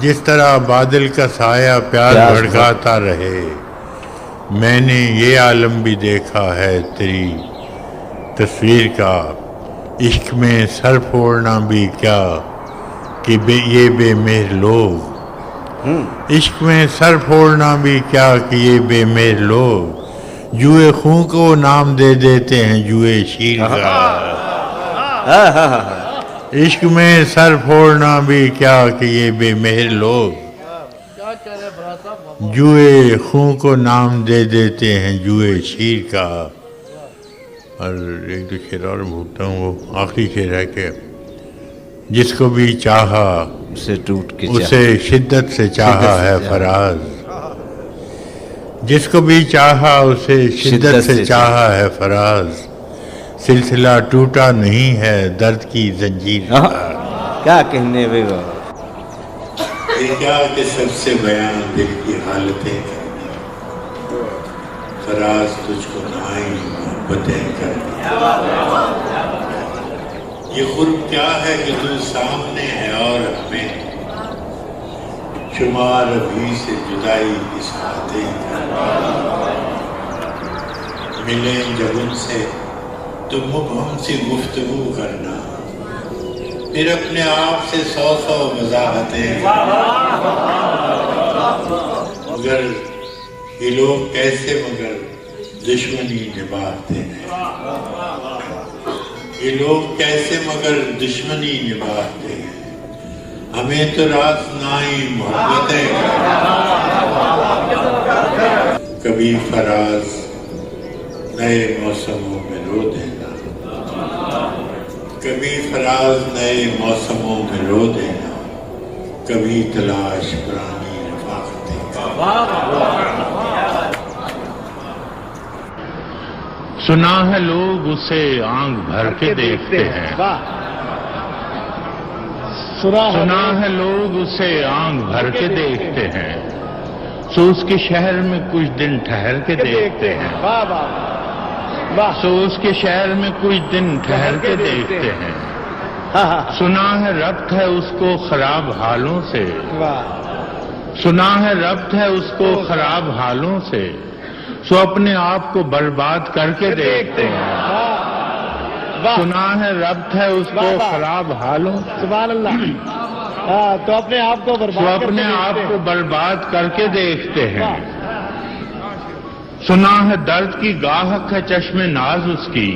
جس طرح بادل کا سایہ پیاس بھڑکاتا رہے میں نے یہ عالم بھی دیکھا ہے تیری تصویر کا عشق میں سر پھوڑنا بھی کیا کہ یہ بے مہر لوگ عشق میں سر پھوڑنا بھی کیا کہ یہ بے مہر لوگ جوئے خون کو نام دے دیتے ہیں جوئے شیر کا عشق میں سر پھوڑنا بھی کیا کہ یہ بے مہر لوگ جوئے خون کو نام دے دیتے ہیں جوئے شیر کا اور ایک دو شعر اور بھولتا ہوں وہ آخری شعر ہے کہ جس کو بھی چاہا اسے ٹوٹ کے اسے شدت سے چاہا ہے فراز جس کو بھی چاہا اسے شدت سے چاہا ہے فراز سلسلہ ٹوٹا نہیں ہے درد کی زنجیر کا کیا کہنے بھائی یہ کیا کہ سب سے بیان دل کی حالتیں فراز تجھ کو نائیں محبتیں کر یہ قرب کیا ہے کہ تو سامنے ہے اور ہمیں شمار ابھی سے جدائی کی ساتیں ملیں جب ان سے تو مبہم سی گفتگو کرنا پھر اپنے آپ سے 100 وضاحتیں مگر یہ لوگ کیسے مگر دشمنی نبھاتے ہیں یہ لوگ کیسے مگر دشمنی نبھاتے ہیں ہمیں تو راز نائی محبتیں کبھی فراز نئے موسموں میں رو دینا کبھی فراز نئے موسموں میں رو دینا کبھی تلاش پرانی رفاقتیں سنا ہے لوگ اسے آنکھ بھر کے دیکھتے ہیں سنا ہے لوگ اسے آنکھ بھر کے دیکھتے ہیں سو اس کے شہر میں کچھ دن ٹھہر کے دیکھتے ہیں سو اس کے شہر میں کچھ دن ٹھہر کے دیکھتے ہیں سنا ہے ربط ہے اس کو خراب حالوں سے سنا ہے ربط ہے اس کو خراب حالوں سے سو اپنے آپ کو برباد کر کے دیکھتے ہیں سنا ہے ربط ہے اس کو خراب حالوں سبحان اللہ تو اپنے آپ کو سو اپنے آپ کو برباد کر کے دیکھتے ہیں سنا ہے درد کی گاہک ہے چشم ناز اس کی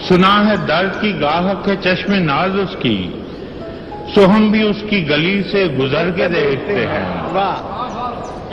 سنا ہے درد کی گاہک ہے چشم ناز اس کی سو ہم بھی اس کی گلی سے گزر کے دیکھتے ہیں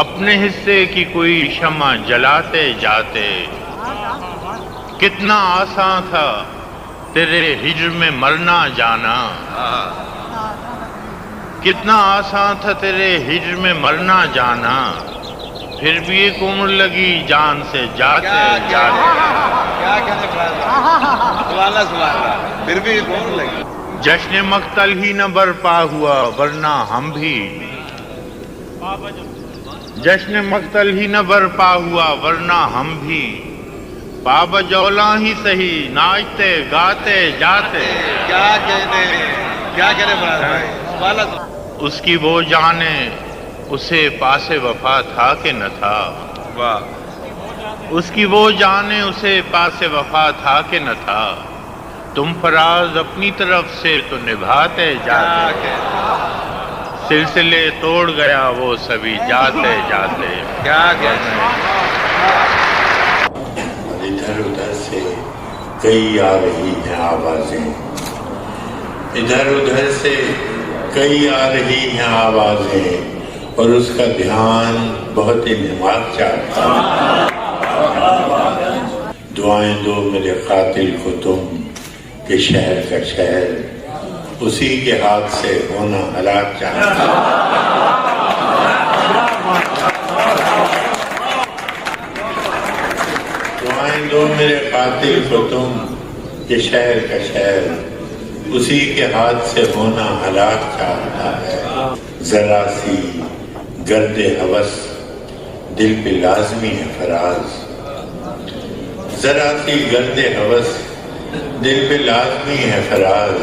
اپنے حصے کی کوئی شمع جلاتے جاتے. کتنا آسان تھا تیرے ہجر میں مرنا جانا. کتنا آسان تھا تیرے ہجر میں مرنا جانا. پھر بھی ایک عمر لگی جان سے جاتے جاتے. کیا کہنے فراز بھائی؟ سبحان اللہ سبحان اللہ. پھر بھی ایک عمر لگی. جشن مقتل ہی نہ برپا ہوا ورنہ ہم بھی. جشن مقتل ہی نہ برپا ہوا ورنہ ہم بھی. بابا جولا ہی سہی ناچتے گاتے جاتے. کیا کہنے فراز بھائی؟ سبحان اللہ. اس کی وہ جانے اسے پاس وفا تھا کہ نہ تھا. واہ. اس کی وہ جانے اسے پاس وفا تھا کہ نہ تھا. تم فراز اپنی طرف سے تو نبھاتے جاتے. سلسلے توڑ گیا وہ سبھی جاتے جاتے. کیا کہنے. ادھر ادھر سے کئی آ رہی ہیں آوازیں. ادھر ادھر سے کئی آ رہی ہیں آوازیں اور اس کا دھیان بہت انہماک چاہتا ہے. دعائیں دو میرے قاتل کو تم کہ شہر کا شہر اسی کے ہاتھ سے ہونا ہلاک چاہتا ہے. دعائیں دو میرے قاتل کو تم کہ شہر کا شہر اسی کے ہاتھ سے ہونا ہلاک چاہتا ہے. ذرا سی گرد ہوس دل پہ لازمی ہے فراز. ذرا سی گرد ہوس دل پہ لازمی ہے فراز.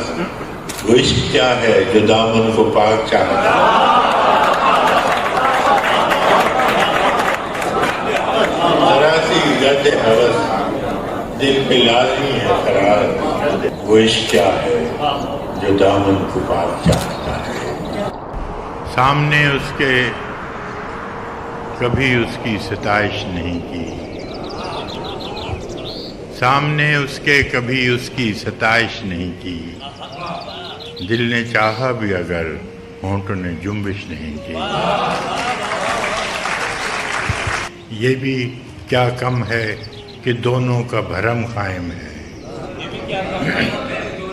وہ عشق کیا ہے جو دامن کو پاک چاہتا ہے. ذرا سی گرد ہوس دل پہ لازمی ہے فراز. وہ عشق کیا ہے جو دامن کو پاک چاہتا ہے. سامنے اس کے کبھی اس کی ستائش نہیں کی. سامنے اس کے کبھی اس کی ستائش نہیں کی. دل نے چاہا بھی اگر ہونٹوں نے جنبش نہیں کی. یہ بھی کیا کم ہے کہ دونوں کا بھرم قائم ہے.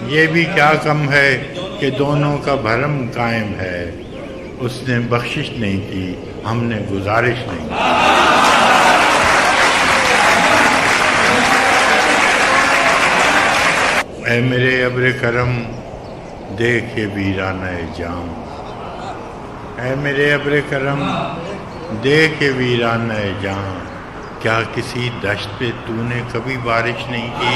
یہ بھی کیا کم ہے کہ دونوں کا بھرم قائم ہے. اس نے بخشش نہیں کی ہم نے گزارش نہیں کی. اے میرے ابر کرم دیکھ یہ ویرانہ جام. اے میرے ابر کرم دیکھ یہ ویرانہ جام. کیا کسی دشت پہ تو نے کبھی بارش نہیں کی.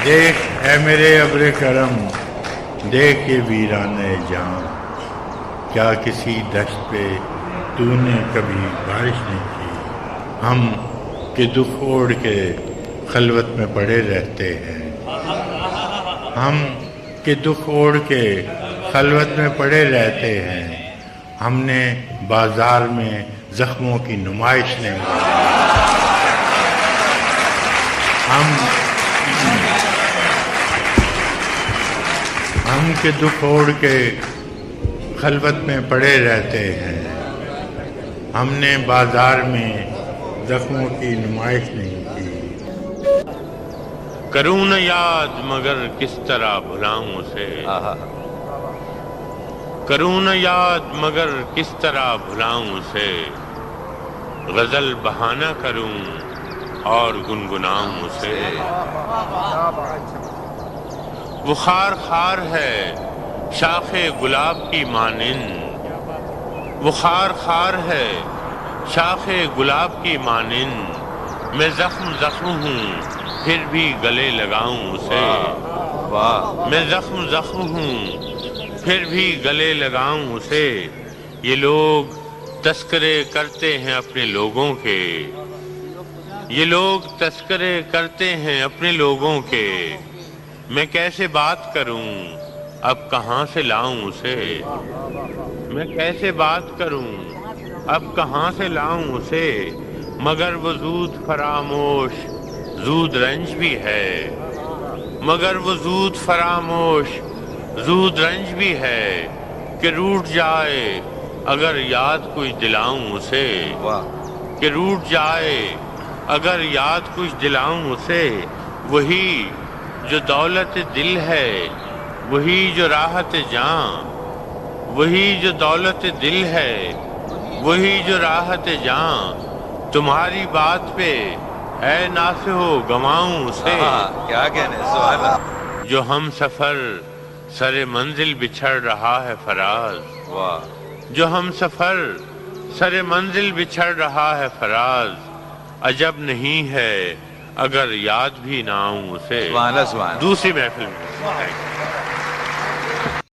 دیکھ اے میرے ابر کرم دیکھ یہ ویرانہ جام. کیا کسی دشت پہ تو نے کبھی بارش نہیں کی. ہم کہ دکھ اوڑھ کے خلوت میں پڑے رہتے ہیں. ہم کہ دکھ اوڑھ کے خلوت میں پڑے رہتے ہیں. ہم نے بازار میں زخموں کی نمائش نہیں کی. ہم کے دکھ اوڑھ کے خلوت میں پڑے رہتے ہیں. ہم نے بازار میں زخموں کی نمائش نہیں کی. کروں نہ یاد مگر کس طرح بھلاؤں اسے. کروں نہ یاد مگر کس طرح بھلاؤں اسے. غزل بہانہ کروں اور گنگناؤں اسے. وہ خار خار ہے شاخ گلاب کی مانند. وہ خار خار ہے شاخ گلاب کی مانند. میں زخم زخم ہوں پھر بھی گلے لگاؤں اسے. میں زخم زخم ہوں پھر بھی گلے لگاؤں اسے. یہ لوگ تذکرے کرتے ہیں اپنے لوگوں کے. یہ لوگ تذکرے کرتے ہیں اپنے لوگوں کے. میں کیسے بات کروں اب کہاں سے لاؤں اسے. میں کیسے بات کروں اب کہاں سے لاؤں اسے. مگر وہ زود فراموش زود رنج بھی ہے. مگر وہ زود فراموش زود رنج بھی ہے کہ کہ روٹ جائے اگر یاد کچھ دلاؤں اسے، واہ کہ روٹ جائے اگر یاد کچھ دلاؤں اسے، وہی جو دولت دل ہے وہی جو راحت جاں، وہی جو دولت دل ہے وہی جو راحت جاں، تمہاری بات پہ اے نافع ہو گواؤں اسے، کیا کہنے، سبحان اللہ، جو ہم سفر سر منزل بچھڑ رہا ہے فراز، واہ جو ہم سفر سر منزل بچھڑ رہا ہے فراز، عجب نہیں ہے اگر یاد بھی نہ آؤں اسے۔ سبحان اللہ، سبحان اللہ۔ دوسری محفل میں